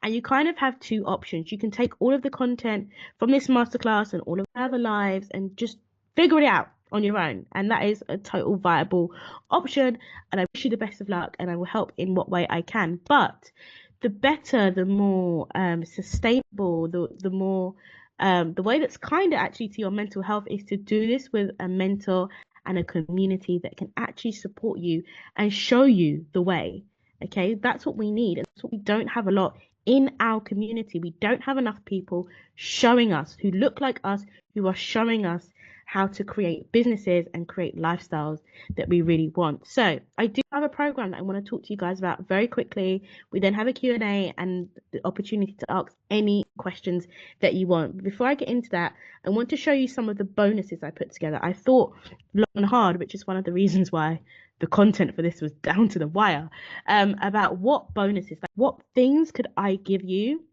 And you kind of have two options. You can take all of the content from this masterclass and all of the other lives and just figure it out on your own. And that is a total viable option. And I wish you the best of luck, and I will help in what way I can. But the better, the more sustainable, the more the way that's kind of actually to your mental health is to do this with a mentor and a community that can actually support you and show you the way. Okay, that's what we need. And that's what we don't have a lot in our community. We don't have enough people showing us, who look like us, who are showing us how to create businesses and create lifestyles that we really want. So I do have a program that I want to talk to you guys about very quickly. We then have a Q&A and the opportunity to ask any questions that you want. Before I get into that, I want to show you some of the bonuses I put together. I thought long and hard, which is one of the reasons why the content for this was down to the wire, about what bonuses, like what things could I give you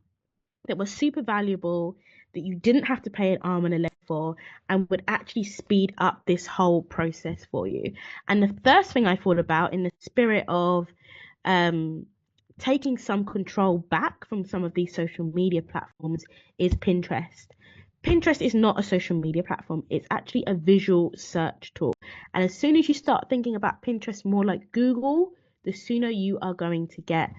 that were super valuable, that you didn't have to pay an arm and a leg for, and would actually speed up this whole process for you. And the first thing I thought about, in the spirit of taking some control back from some of these social media platforms, is Pinterest. Pinterest is not a social media platform. It's actually a visual search tool. And as soon as you start thinking about Pinterest more like Google, the sooner you are going to get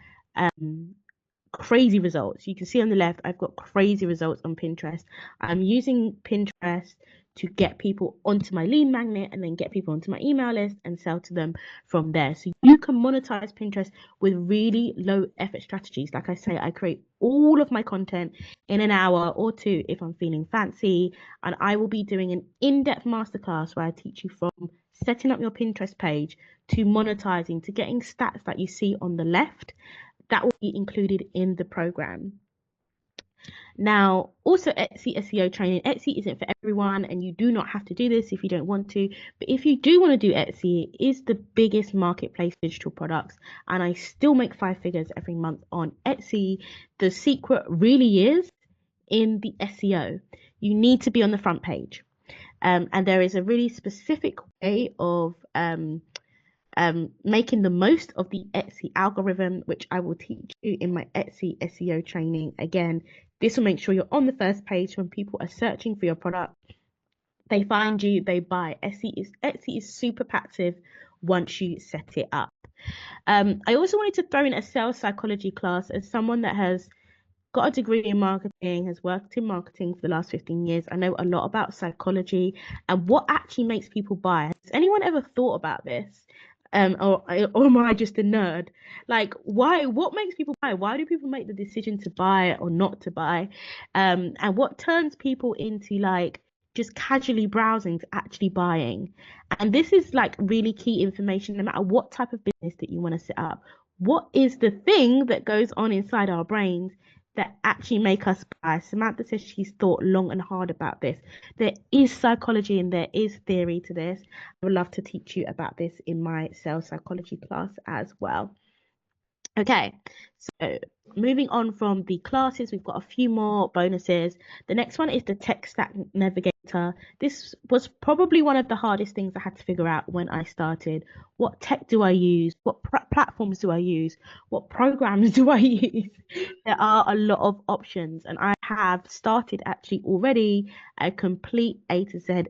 crazy results. You can see on the left, I've got crazy results on Pinterest. I'm using Pinterest to get people onto my lead magnet and then get people onto my email list and sell to them from there. So you can monetize Pinterest with really low effort strategies. Like I say, I create all of my content in an hour or two if I'm feeling fancy. And I will be doing an in-depth masterclass where I teach you from setting up your Pinterest page to monetizing, to getting stats that you see on the left. That will be included in the program. Now, also Etsy SEO training. Etsy isn't for everyone, and you do not have to do this if you don't want to. But if you do want to do Etsy, it is the biggest marketplace for digital products, and I still make 5 figures every month on Etsy. The secret really is in the SEO. You need to be on the front page. And there is a really specific way of making the most of the Etsy algorithm, which I will teach you in my Etsy SEO training. Again, this will make sure you're on the first page when people are searching for your product. They find you, they buy. Etsy is super passive once you set it up. I also wanted to throw in a sales psychology class as someone that has got a degree in marketing, has worked in marketing for the last 15 years. I know a lot about psychology and what actually makes people buy. Has anyone ever thought about this? Or am I just a nerd? Like, why? What makes people buy? Why do people make the decision to buy or not to buy? And what turns people into like just casually browsing to actually buying? And this is like really key information, no matter what type of business that you want to set up. What is the thing that goes on inside our brains that actually make us buy? Samantha says she's thought long and hard about this. There is psychology and there is theory to this. I would love to teach you about this in my sales psychology class as well. Okay, so moving on from the classes, we've got a few more bonuses. The next one is the tech stack navigator. This was probably one of the hardest things I had to figure out when I started. What tech do I use? What platforms do I use? What programs do I use? There are a lot of options, and I have started actually already a complete A to Z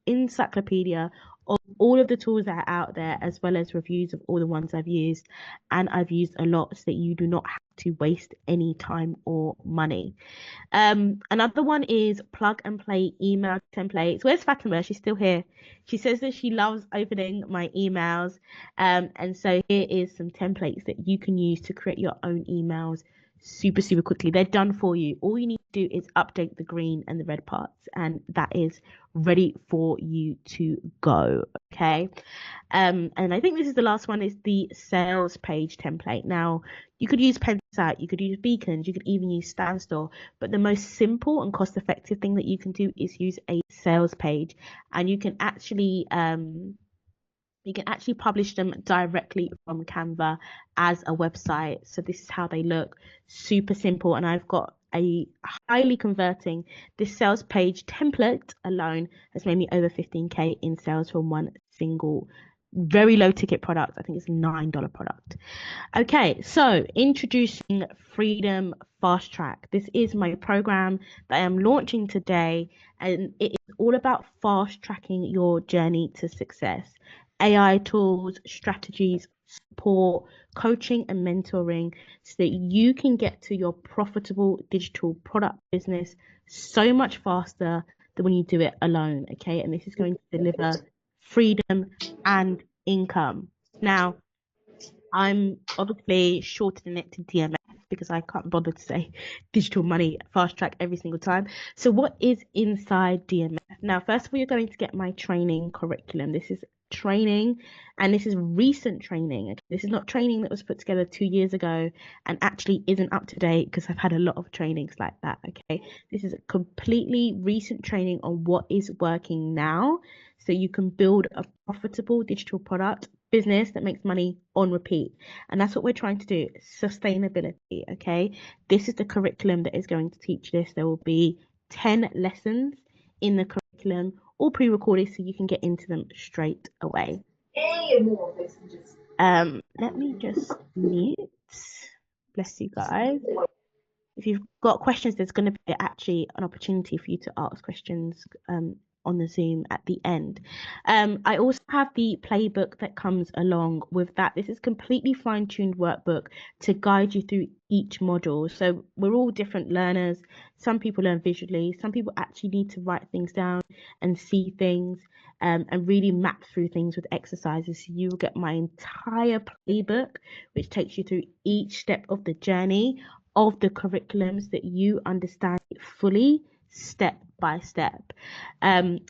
encyclopedia of all of the tools that are out there, as well as reviews of all the ones I've used. And I've used a lot so that you do not have to waste any time or money. Another one is plug and play email templates. Where's Fatima? She's still here. She says that she loves opening my emails. And so here is some templates that you can use to create your own emails super quickly. They're done for you. All you need to do is update the green and the red parts, and that is ready for you to go. Okay. And I think this is the last one, is the sales page template. Now, you could use Pensat, you could use Beacons, you could even use Standstill, but the most simple and cost-effective thing that you can do is use a sales page, and you can actually publish them directly from Canva as a website. So this is how they look, super simple. And I've got a highly converting. This sales page template alone has made me over 15K in sales from one single very low ticket product. I think it's a $9 product. Okay, so introducing Freedom Fast Track. This is my program that I am launching today, and it is all about fast tracking your journey to success. AI tools, strategies, support, coaching, and mentoring so that you can get to your profitable digital product business so much faster than when you do it alone. Okay, and this is going to deliver freedom and income. Now, I'm obviously shortening it to DMF because I can't bother to say digital money fast track every single time. So what is inside DMF? Now, first of all, you're going to get my training curriculum. This is training, and this is recent training. Okay? This is not training that was put together 2 years ago and actually isn't up to date, because I've had a lot of trainings like that. Okay, this is a completely recent training on what is working now, so you can build a profitable digital product business that makes money on repeat. And that's what we're trying to do, sustainability. Okay, this is the curriculum that is going to teach this. There will be 10 lessons in the curriculum, all pre-recorded, so you can get into them straight away. Let me just mute. Bless you guys. If you've got questions, there's going to be actually an opportunity for you to ask questions on the Zoom at the end. I also have the playbook that comes along with that. This is completely fine-tuned workbook to guide you through each module. So we're all different learners. Some people learn visually. Some people actually need to write things down and see things and really map through things with exercises. So you will get my entire playbook, which takes you through each step of the journey of the curriculums, that you understand it fully, step by step.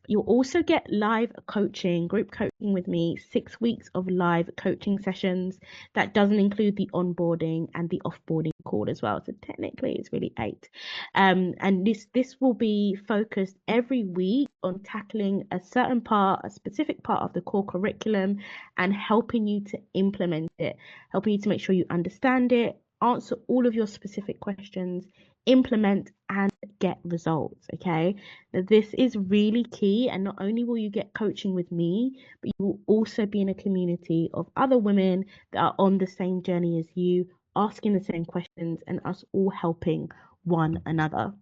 You'll also get live coaching, group coaching with me, 6 weeks of live coaching sessions. That doesn't include the onboarding and the offboarding call as well. So technically it's really 8. And this will be focused every week on tackling a certain part, a specific part of the core curriculum, and helping you to implement it, helping you to make sure you understand it, answer all of your specific questions, implement, and get results. Okay, now this is really key, and not only will you get coaching with me, but you will also be in a community of other women that are on the same journey as you, asking the same questions, and us all helping one another.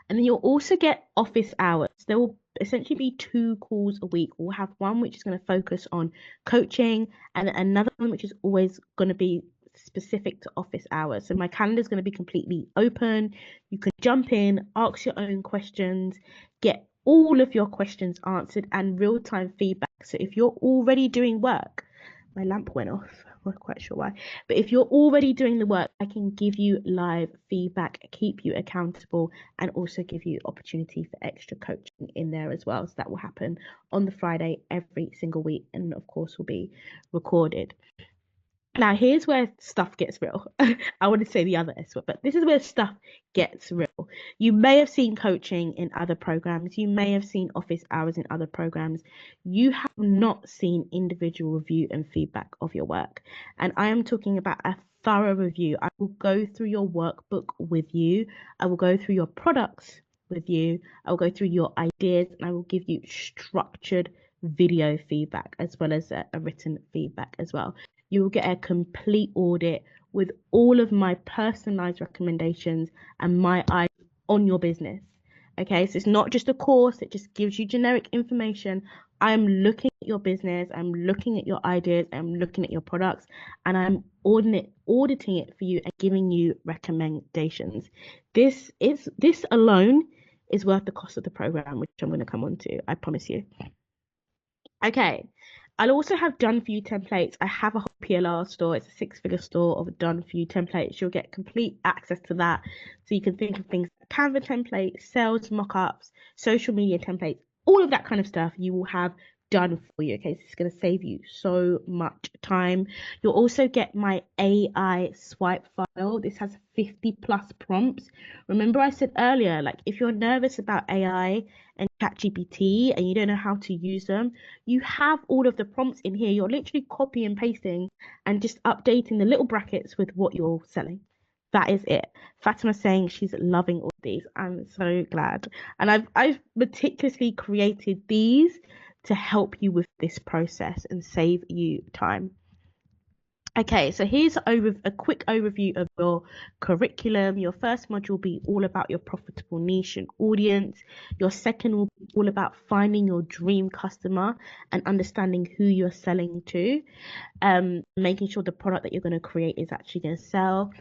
And then you'll also get office hours. There will essentially be 2 calls a week. We'll have one which is going to focus on coaching, and another one which is always going to be specific to office hours. So my calendar is going to be completely open. You can jump in, ask your own questions, get all of your questions answered, and real-time feedback. So if you're already doing work, my lamp went off. I'm not quite sure why. But if you're already doing the work, I can give you live feedback, keep you accountable, and also give you opportunity for extra coaching in there as well. So that will happen on the Friday every single week, and of course will be recorded. Now, here's where stuff gets real. I want to say the other S word, but this is where stuff gets real. You may have seen coaching in other programs. You may have seen office hours in other programs. You have not seen individual review and feedback of your work. And I am talking about a thorough review. I will go through your workbook with you. I will go through your products with you. I will go through your ideas, and I will give you structured video feedback as well as a written feedback as well. You will get a complete audit with all of my personalized recommendations and my eyes on your business. Okay, so it's not just a course, it just gives you generic information. I'm looking at your business, I'm looking at your ideas, I'm looking at your products, and I'm auditing it for you and giving you recommendations. This alone is worth the cost of the program, which I'm going to come on to, I promise you. Okay, I'll also have done for you templates. I have a whole PLR store. It's a 6-figure store of done for you templates. You'll get complete access to that. So you can think of things like Canva templates, sales mockups, social media templates, all of that kind of stuff you will have done for you. Okay, so it's going to save you so much time. You'll also get my AI swipe file. This has 50 plus prompts. Remember I said earlier, like if you're nervous about AI and ChatGPT and you don't know how to use them, you have all of the prompts in here. You're literally copy and pasting and just updating the little brackets with what you're selling. That is it. Fatima's saying she's loving all these. I'm so glad. And I've meticulously created these to help you with this process and save you time. Okay, so here's a quick overview of your curriculum. Your first module will be all about your profitable niche and audience. Your second will be all about finding your dream customer and understanding who you're selling to, making sure the product that you're going to create is actually going to sell.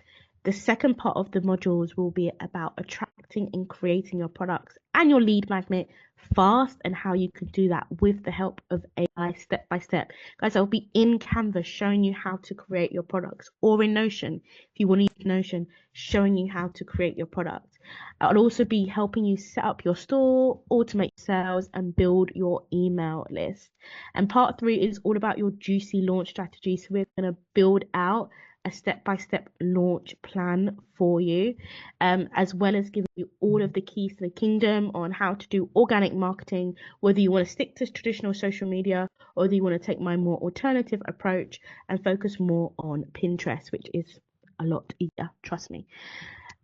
The second part of the modules will be about attracting and creating your products and your lead magnet fast, and how you can do that with the help of AI step by step. Guys, I'll be in Canva showing you how to create your products, or in Notion, if you want to use Notion, showing you how to create your products. I'll also be helping you set up your store, automate sales, and build your email list. And part 3 is all about your juicy launch strategy. So we're going to build out a step-by-step launch plan for you, as well as giving you all of the keys to the kingdom on how to do organic marketing, whether you want to stick to traditional social media or whether you want to take my more alternative approach and focus more on Pinterest, which is a lot easier, trust me.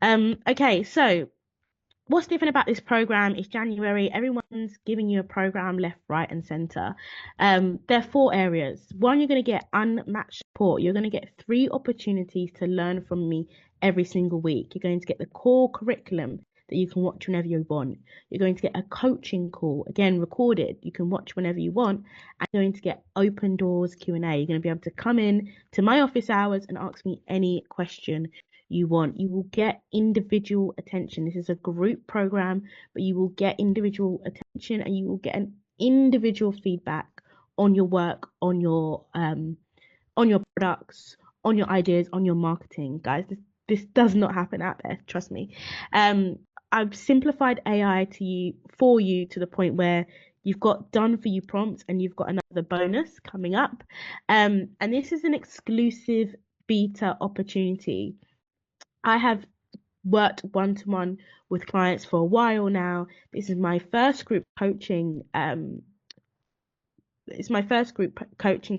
Okay, so what's different about this program is January, everyone's giving you a program left, right, and center. There are 4 areas. 1, you're going to get unmatched support. You're going to get 3 opportunities to learn from me every single week. You're going to get the core curriculum that you can watch whenever you want. You're going to get a coaching call, again, recorded. You can watch whenever you want. And you're going to get open doors Q&A. You're going to be able to come in to my office hours and ask me any question you want. You will get individual attention. This is a group program, but you will get individual attention and you will get an individual feedback on your work, on your products, on your ideas, on your marketing. Guys, this does not happen out there, trust me. I've simplified AI for you to the point where you've got done for you prompts and you've got another bonus coming up. And this is an exclusive beta opportunity. I have worked one-to-one with clients for a while now. This is my first group coaching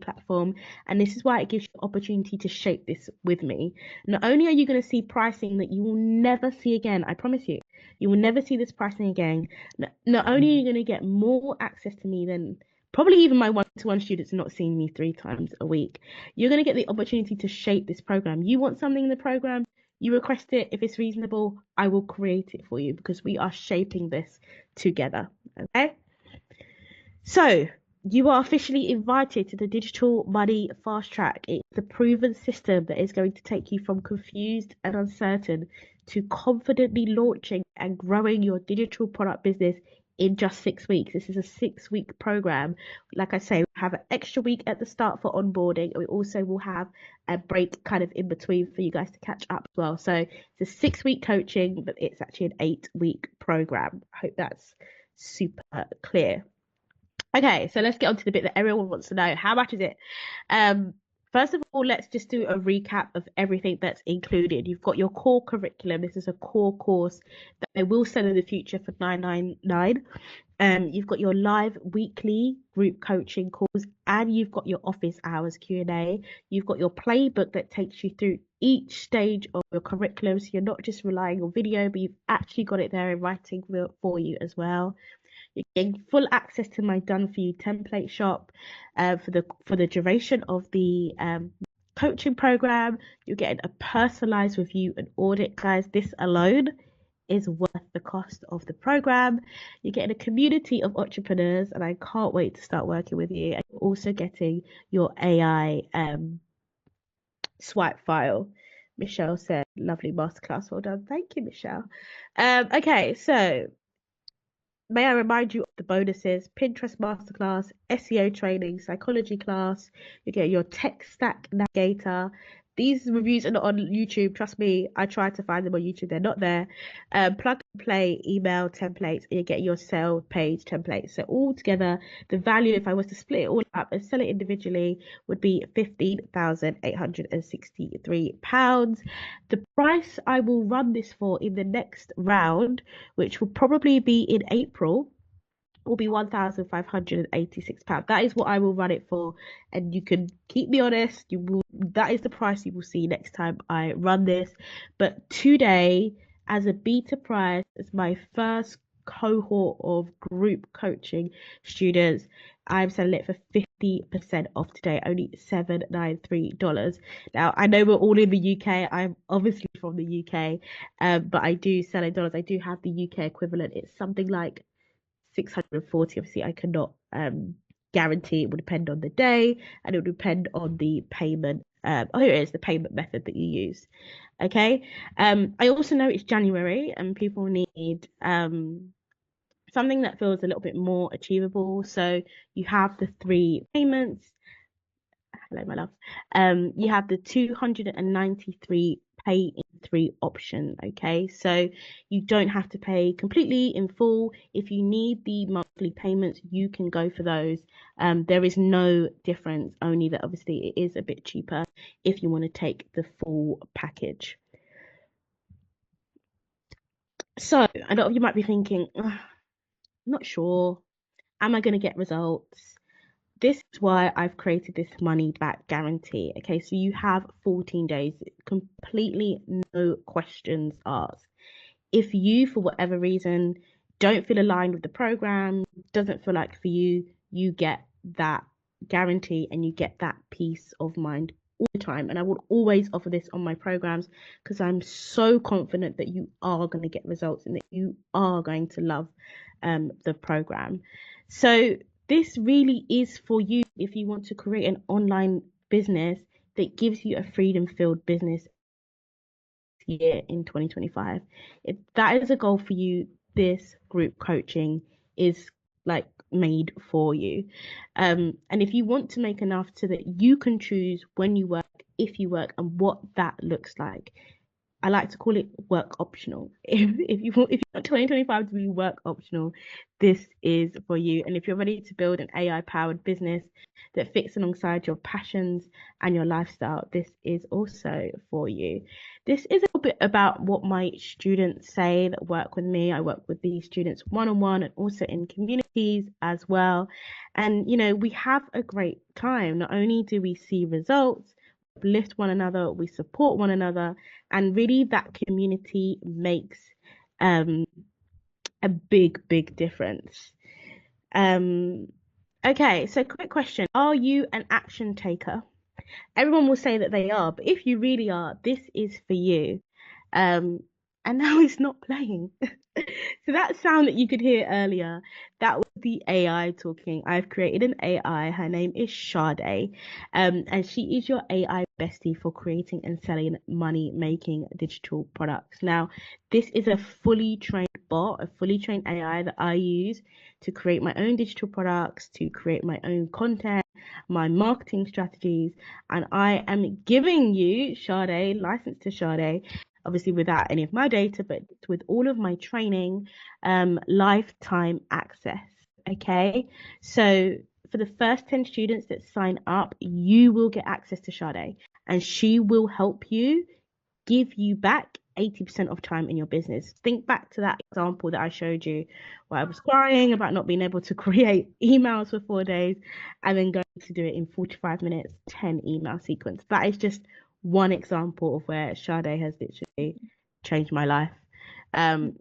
platform, and this is why it gives you the opportunity to shape this with me. Not only are you going to see pricing that you will never see again, I promise you will never see this pricing again. Not only are you going to get more access to me than probably even my one-to-one students are not seeing me 3 times a week, you're going to get the opportunity to shape this program. You want something in the program, you request it. If it's reasonable, I will create it for you because we are shaping this together. Okay? So You are officially invited to the Digital Money Fast Track. It's the proven system that is going to take you from confused and uncertain to confidently launching and growing your digital product business in just 6 weeks. This is a 6 week program. Like I say, we have an extra week at the start for onboarding, and we also will have a break kind of in between for you guys to catch up as well. So it's a 6 week coaching, but it's actually an 8 week program. I hope that's super clear. Okay, so let's get on to the bit that everyone wants to know. How much is it? Um, First of all, let's just do a recap of everything that's included. You've got your core curriculum. This is a core course that I will sell in the future for 999. You've got your live weekly group coaching calls, and you've got your office hours Q&A. You've got your playbook that takes you through each stage of your curriculum, so you're not just relying on video, but you've actually got it there in writing for you as well. You're getting full access to my done for you template shop for the duration of the coaching program. You're getting a personalized review and audit, guys. This alone is worth the cost of the program. You're getting a community of entrepreneurs, and I can't wait to start working with you. And you're also getting your AI swipe file. Michelle said, lovely masterclass. Well done. Thank you, Michelle. Okay, so may I remind you of the bonuses: Pinterest masterclass, SEO training, psychology class. You get your tech stack navigator. These reviews are not on YouTube. Trust me, I tried to find them on YouTube. They're not there. Plug and play email templates, and you get your sale page templates. So all together, the value, if I was to split it all up and sell it individually, would be £15,863. The price I will run this for in the next round, which will probably be in April, will be £1,586. That is what I will run it for, and you can keep me honest. You will. That is the price you will see next time I run this. But today, as a beta price, as my first cohort of group coaching students, I'm selling it for 50% off today, only $793. Now, I know we're all in the UK. I'm obviously from the UK, but I do sell in dollars. I do have the UK equivalent. It's something like 640. Obviously, I cannot guarantee. It would depend on the day, and it would depend on the payment. Oh, here it is, the payment method that you use. Okay. I also know it's January and people need something that feels a little bit more achievable. So you have the 3 payments. Hello, my love. You have the 293 pay in 3 option. Okay, so you don't have to pay completely in full. If you need the monthly payments, you can go for those. There is no difference, only that obviously it is a bit cheaper if you want to take the full package. So a lot of you might be thinking, "Ugh, not sure. Am I going to get results?" This is why I've created this money back guarantee. Okay, so you have 14 days, completely no questions asked. If you, for whatever reason, don't feel aligned with the program, doesn't feel like for you, you get that guarantee and you get that peace of mind all the time. And I will always offer this on my programs because I'm so confident that you are going to get results and that you are going to love the program. So this really is for you if you want to create an online business that gives you a freedom filled business year in 2025. If that is a goal for you, this group coaching is like made for you. And if you want to make enough so that you can choose when you work, if you work, and what that looks like, I like to call it work optional. If you want 2025 to be work optional, this is for you. And if you're ready to build an AI powered business that fits alongside your passions and your lifestyle, this is also for you. This is a little bit about what my students say that work with me. I work with these students one-on-one and also in communities as well. And, we have a great time. Not only do we see results, uplift one another, we support one another, and really that community makes a big difference. Okay, so quick question: are you an action taker? Everyone will say that they are, but if you really are, this is for you. And now it's not playing. So that sound that you could hear earlier, that was the AI talking. I've created an AI. Her name is Sade. And she is your AI bestie for creating and selling money making digital products. Now, this is a fully trained bot, a fully trained AI that I use to create my own digital products, to create my own content, my marketing strategies. And I am giving you, Sade, license to Sade, obviously without any of my data, but with all of my training, lifetime access. Okay. So for the first 10 students that sign up, you will get access to Sade, and she will help you give you back 80% of time in your business. Think back to that example that I showed you where I was crying about not being able to create emails for 4 days and then going to do it in 45 minutes, 10 email sequence. That is just one example of where Sade has literally changed my life. Um,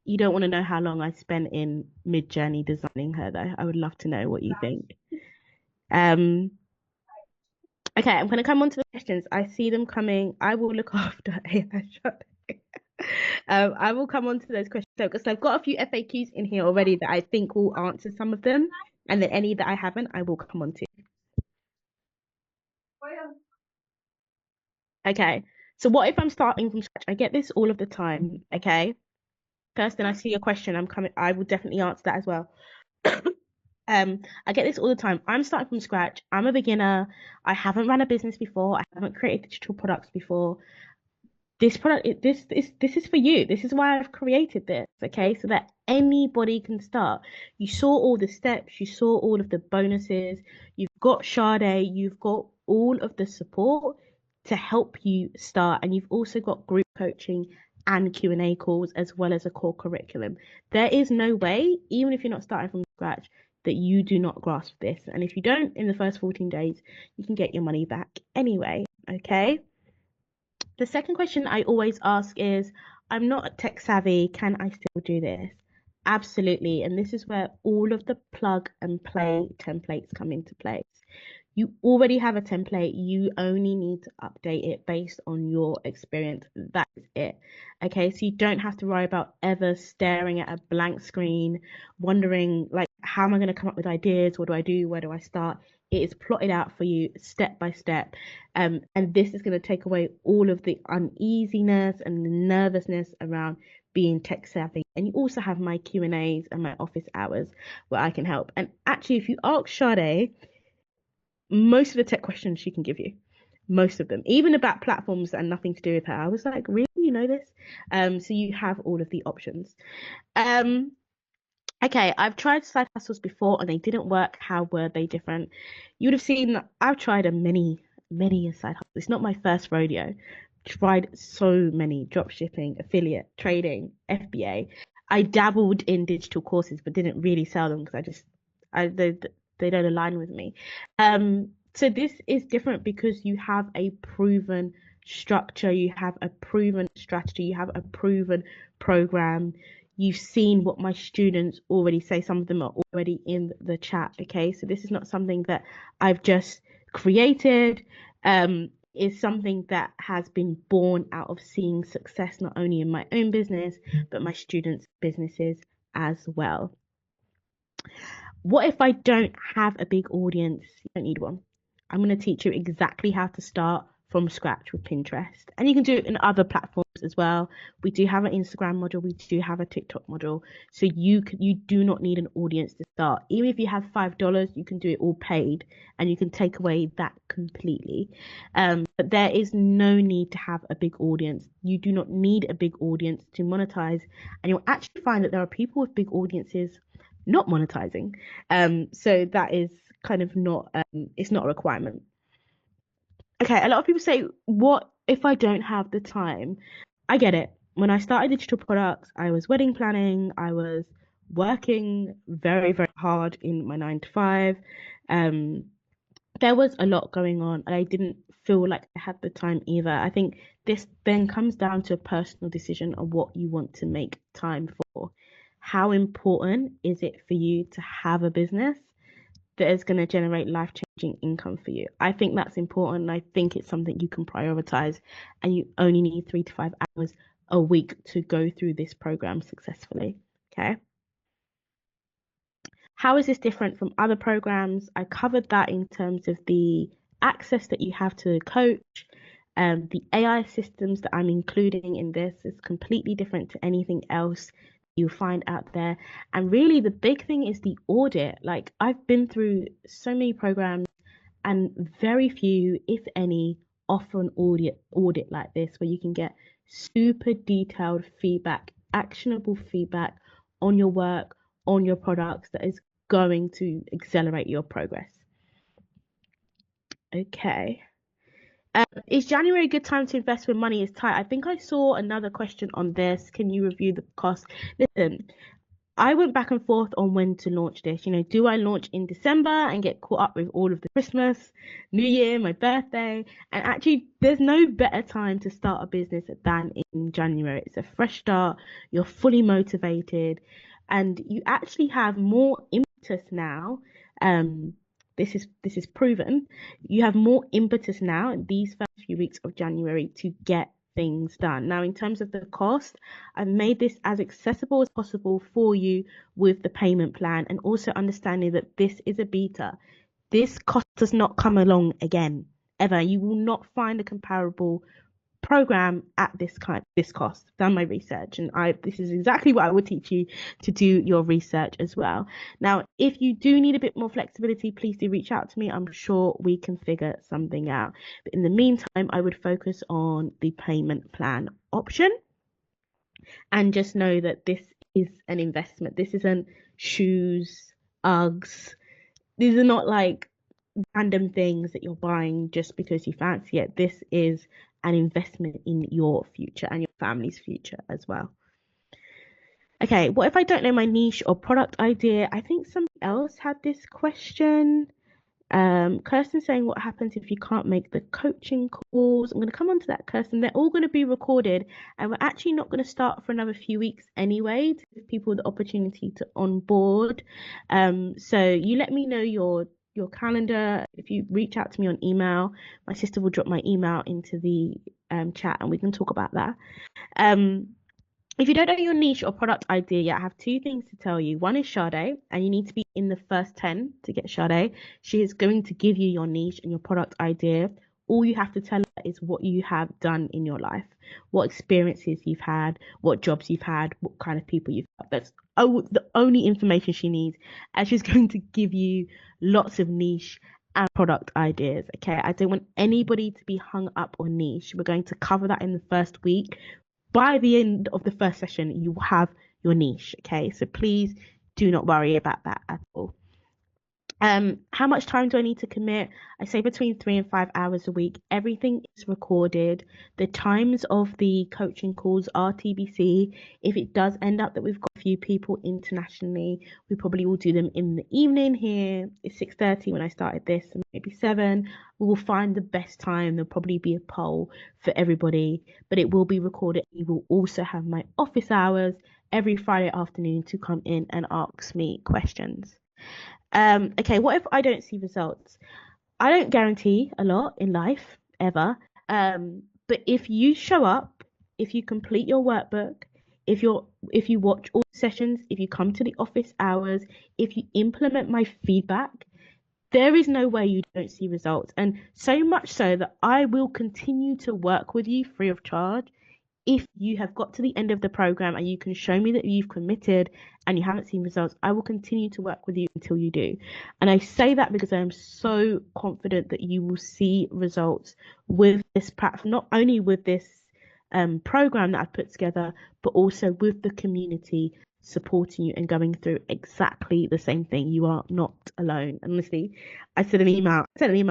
you don't want to know how long I spent in mid-journey designing her though. I would love to know what you think. Um, okay, I'm gonna come on to the questions. I see them coming. I will look after AI Sade. I will come on to those questions because I've got a few FAQs in here already that I think will answer some of them, and then any that I haven't, I will come on to. Okay, so what if I'm starting from scratch? I get this all of the time. Okay, first, then I see a question. I'm coming. I will definitely answer that as well. I get this all the time. I'm starting from scratch. I'm a beginner. I haven't run a business before. I haven't created digital products before. This product, this is for you. This is why I've created this, okay? So that anybody can start. You saw all the steps, you saw all of the bonuses, you've got Sade, you've got all of the support to help you start, and you've also got group coaching and Q&A calls as well as a core curriculum. There is no way, even if you're not starting from scratch, that you do not grasp this. And if you don't in the first 14 days, you can get your money back anyway, okay? The second question I always ask is, I'm not tech savvy, can I still do this? Absolutely. And this is where all of the plug and play templates come into place. You already have a template, you only need to update it based on your experience. That is it. Okay, so you don't have to worry about ever staring at a blank screen, wondering, like, how am I going to come up with ideas? What do I do? Where do I start? It is plotted out for you step by step. And this is going to take away all of the uneasiness and the nervousness around being tech savvy. And you also have my Q&As and my office hours where I can help. And actually, if you ask Sade, most of the tech questions she can give you, most of them, even about platforms that are nothing to do with her. I was like, really, you know this? So you have all of the options. Okay, I've tried side hustles before and they didn't work. How were they different? You would have seen that I've tried many side hustles. It's not my first rodeo. Tried so many drop shipping, affiliate, trading, FBA. I dabbled in digital courses but didn't really sell them because they don't align with me. So this is different because you have a proven structure, you have a proven strategy, you have a proven program. You've seen what my students already say. Some of them are already in the chat. Okay, so this is not something that I've just created. Is something that has been born out of seeing success not only in my own business but my students' businesses as well. What if I don't have a big audience? You don't need one. I'm going to teach you exactly how to start from scratch with Pinterest. And you can do it in other platforms as well. We do have an Instagram module, we do have a TikTok module. So you do not need an audience to start. Even if you have $5, you can do it all paid and you can take away that completely. But there is no need to have a big audience. You do not need a big audience to monetize. And you'll actually find that there are people with big audiences not monetizing. So that is kind of not it's not a requirement. Okay, a lot of people say, what if I don't have the time? I get it. When I started digital products, I was wedding planning, I was working very, very hard in my 9 to 5. Um, there was a lot going on, and I didn't feel like I had the time either. I think this then comes down to a personal decision on what you want to make time for. How important is it for you to have a business that is going to generate life-changing income for you? I think that's important. And I think it's something you can prioritize, and you only need 3 to 5 hours a week to go through this program successfully. Okay. How is this different from other programs? I covered that in terms of the access that you have to the coach. The AI systems that I'm including in this is completely different to anything else you find out there. And really, the big thing is the audit. Like, I've been through so many programs, and very few, if any, offer an audit like this where you can get super detailed feedback, actionable feedback on your work, on your products that is going to accelerate your progress. Okay. Is January a good time to invest when money is tight? I think I saw another question on this. Can you review the cost? Listen, I went back and forth on when to launch this. You know, do I launch in December and get caught up with all of the Christmas, New Year, my birthday? And actually, there's no better time to start a business than in January. It's a fresh start. You're fully motivated, and you actually have more impetus now. This is proven. You have more impetus now in these first few weeks of January to get things done. Now, in terms of the cost, I've made this as accessible as possible for you with the payment plan, and also understanding that this is a beta. This cost does not come along again, ever. You will not find a comparable program at this cost. I've done my research, and this is exactly what I would teach you to do your research as well. Now, if you do need a bit more flexibility, please do reach out to me. I'm sure we can figure something out. But in the meantime, I would focus on the payment plan option, and just know that this is an investment. This isn't shoes, Uggs. These are not like random things that you're buying just because you fancy it. This is an investment in your future and your family's future as well. Okay, what if I don't know my niche or product idea? I think somebody else had this question. Kirsten saying, what happens if you can't make the coaching calls? I'm going to come on to that, Kirsten. They're all going to be recorded, and we're actually not going to start for another few weeks anyway to give people the opportunity to onboard. So you let me know your calendar. If you reach out to me on email, my sister will drop my email into the chat, and we can talk about that. If you don't know your niche or product idea yet, I have two things to tell you. One is Sade, and you need to be in the first 10 to get Sade. She is going to give you your niche and your product idea. All you have to tell her is what you have done in your life, what experiences you've had, what jobs you've had, what kind of people you've had. That's the only information she needs, and she's going to give you lots of niche and product ideas. Okay, I don't want anybody to be hung up on niche. We're going to cover that in the first week. By the end of the first session, you will have your niche. Okay, so please do not worry about that at all. How much time do I need to commit? I say between 3 and 5 hours a week. Everything is recorded. The times of the coaching calls are TBC. If it does end up that we've got a few people internationally, we probably will do them in the evening here. It's 6:30 when I started this, and maybe 7. We will find the best time. There'll probably be a poll for everybody, but it will be recorded. You will also have my office hours every Friday afternoon to come in and ask me questions. Okay, what if I don't see results? I don't guarantee a lot in life, ever. But if you show up, if you complete your workbook, if you watch all the sessions, if you come to the office hours, if you implement my feedback, there is no way you don't see results. And so much so that I will continue to work with you free of charge. If you have got to the end of the program and you can show me that you've committed and you haven't seen results, I will continue to work with you until you do. And I say that because I am so confident that you will see results with this platform, not only with this program that I've put together, but also with the community supporting you and going through exactly the same thing. You are not alone. And honestly, I sent an email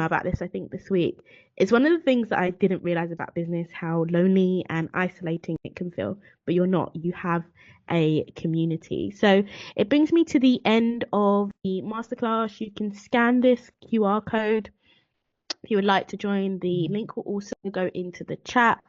about this, I think, this week. It's one of the things that I didn't realize about business, how lonely and isolating it can feel, but you're not. You have a community. So it brings me to the end of the masterclass. You can scan this QR code if you would like to join. The link will also go into the chat.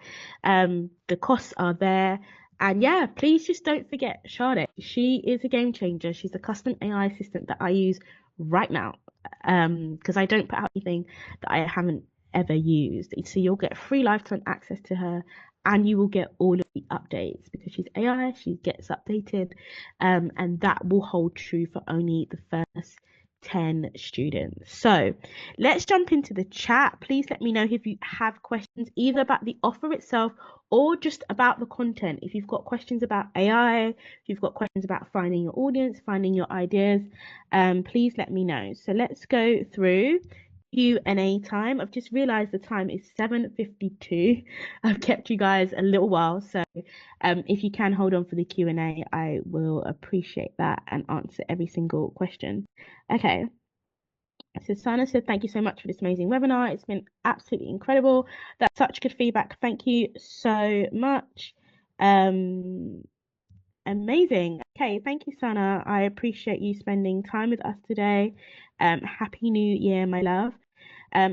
The costs are there. And yeah, please just don't forget Sade. She is a game changer. She's a custom AI assistant that I use right now. Because I don't put out anything that I haven't ever used. So you'll get free lifetime access to her, and you will get all of the updates because she's AI, she gets updated, and that will hold true for only the first 10 students. So let's jump into the chat. Please let me know if you have questions either about the offer itself or just about the content. If you've got questions about AI, if you've got questions about finding your audience, finding your ideas, please let me know. So let's go through Q&A time. I've just realized the time is 7:52. I've kept you guys a little while, so if you can hold on for the Q&A, I will appreciate that and answer every single question. Okay. So Sana said, thank you so much for this amazing webinar. It's been absolutely incredible. That's such good feedback. Thank you so much. Amazing. Okay, thank you, Sana. I appreciate you spending time with us today. Happy New Year, my love.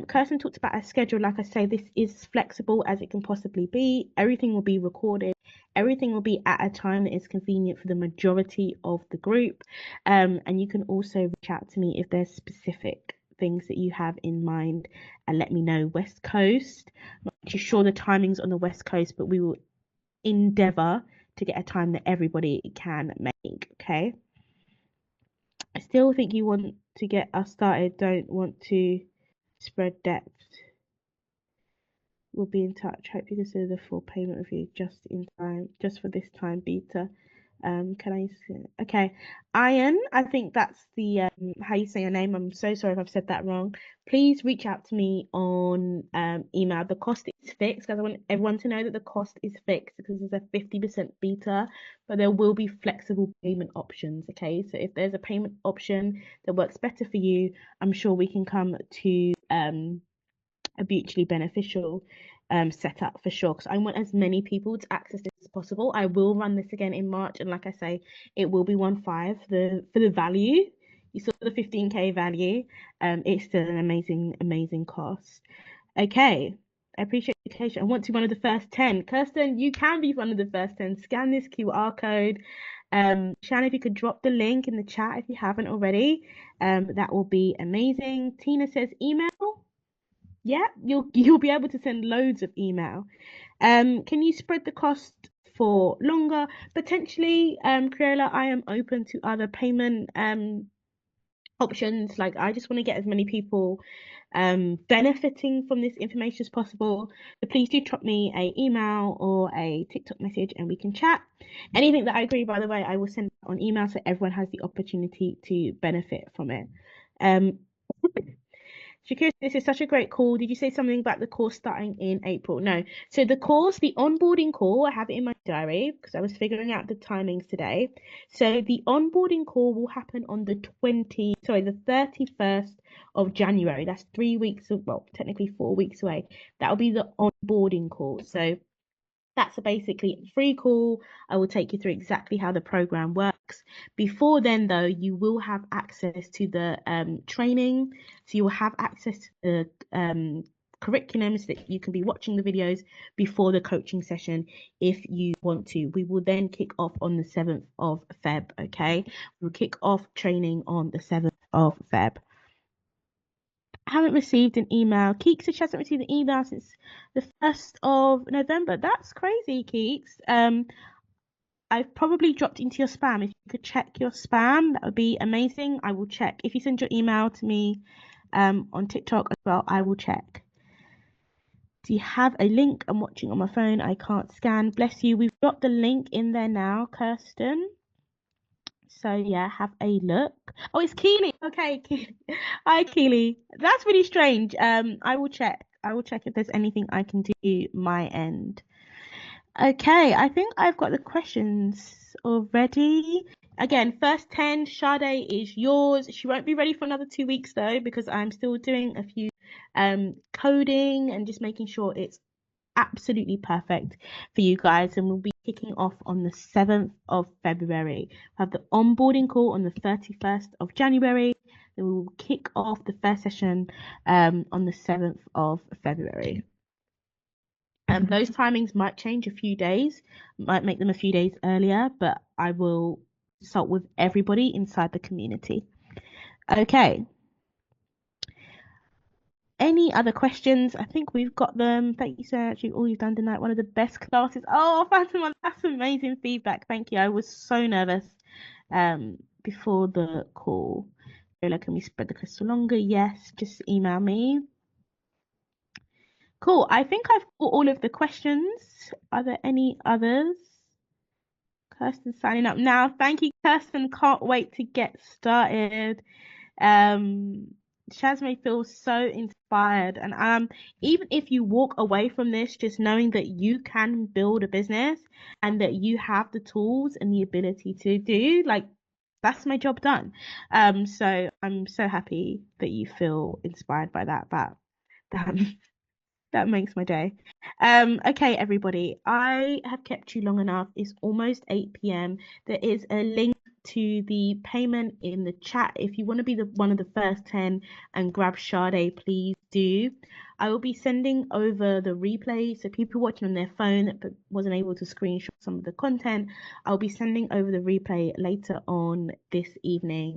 Kirsten talked about a schedule. Like I say, this is flexible as it can possibly be. Everything will be recorded. Everything will be at a time that is convenient for the majority of the group. And you can also reach out to me if there's specific things that you have in mind and let me know. West Coast, I'm not too sure the timings on the West Coast, but we will endeavor to get a time that everybody can make. Okay. I still think you want to get us started, don't want to spread depth. We'll be in touch. Hope you consider the full payment review just in time, just for this time beta. Can I see? Okay, Ian, I think that's the how you say your name. I'm so sorry if I've said that wrong. Please reach out to me on email. The cost is fixed because I want everyone to know that the cost is fixed because it's a 50% beta, but there will be flexible payment options. Okay, so if there's a payment option that works better for you, I'm sure we can come to a mutually beneficial setup for sure, because I want as many people to access this as possible. I will run this again in March, and like I say, it will be 1.5 for the value. You saw the 15k value. It's still an amazing cost. Okay, I appreciate the education. I want to be one of the first 10. Kirsten, you can be one of the first 10. Scan this QR code. Shannon, if you could drop the link in the chat if you haven't already, that will be amazing. Tina says email. Yeah, you'll be able to send loads of email. Can you spread the cost for longer? Potentially, Crayola, I am open to other payment options. Like I just want to get as many people benefiting from this information as possible. So please do drop me a email or a TikTok message and we can chat. Anything that I agree, by the way, I will send on email so everyone has the opportunity to benefit from it. Shakira, this is such a great call. Did you say something about the course starting in April? No. So the course, the onboarding call, I have it in my diary because I was figuring out the timings today. So the onboarding call will happen on the 31st of January. That's 3 weeks, well, technically 4 weeks away. That will be the onboarding call. So that's basically a free call. I will take you through exactly how the program works. Before then, though, you will have access to the training. So you will have access to the curriculum so that you can be watching the videos before the coaching session if you want to. We will then kick off on the 7th of Feb, okay? We'll kick off training on the 7th of Feb. I haven't received an email. Keeks said she hasn't received an email since the 1st of November. That's crazy, Keeks. I've probably dropped into your spam. If you could check your spam, that would be amazing. I will check. If you send your email to me on TikTok as well, I will check. Do you have a link? I'm watching on my phone. I can't scan. Bless you. We've got the link in there now, Kirsten. So yeah, have a look. Oh, it's Keely. Okay, Keely. Hi, Keely. That's really strange. I will check. I will check if there's anything I can do my end. Okay, I think I've got the questions already. Again, first 10, Sade is yours. She won't be ready for another 2 weeks though, because I'm still doing a few coding and just making sure it's absolutely perfect for you guys, and we'll be kicking off on the 7th of February. We have the onboarding call on the 31st of January. Then we will kick off the first session on the 7th of February. Those timings might change a few days, might make them a few days earlier, but I will consult with everybody inside the community. Okay. any other questions? I think we've got them. Thank you so much for all you've done tonight. One of the best classes. Oh, Fatima, that's amazing feedback. Thank you. I was so nervous before the call. Lola, can we spread the crystal longer? Yes, just email me. Cool. I think I've got all of the questions. Are there any others? Kirsten signing up now. Thank you, Kirsten. Can't wait to get started. Shazme feels so inspired, and even if you walk away from this just knowing that you can build a business and that you have the tools and the ability to do, like, that's my job done. So I'm so happy that you feel inspired by that. That that makes my day. Okay, everybody, I have kept you long enough. It's almost 8 p.m. There is a link to the payment in the chat. If you want to be one of the first 10 and grab Sade, please do. I will be sending over the replay. So people watching on their phone but wasn't able to screenshot some of the content, I'll be sending over the replay later on this evening.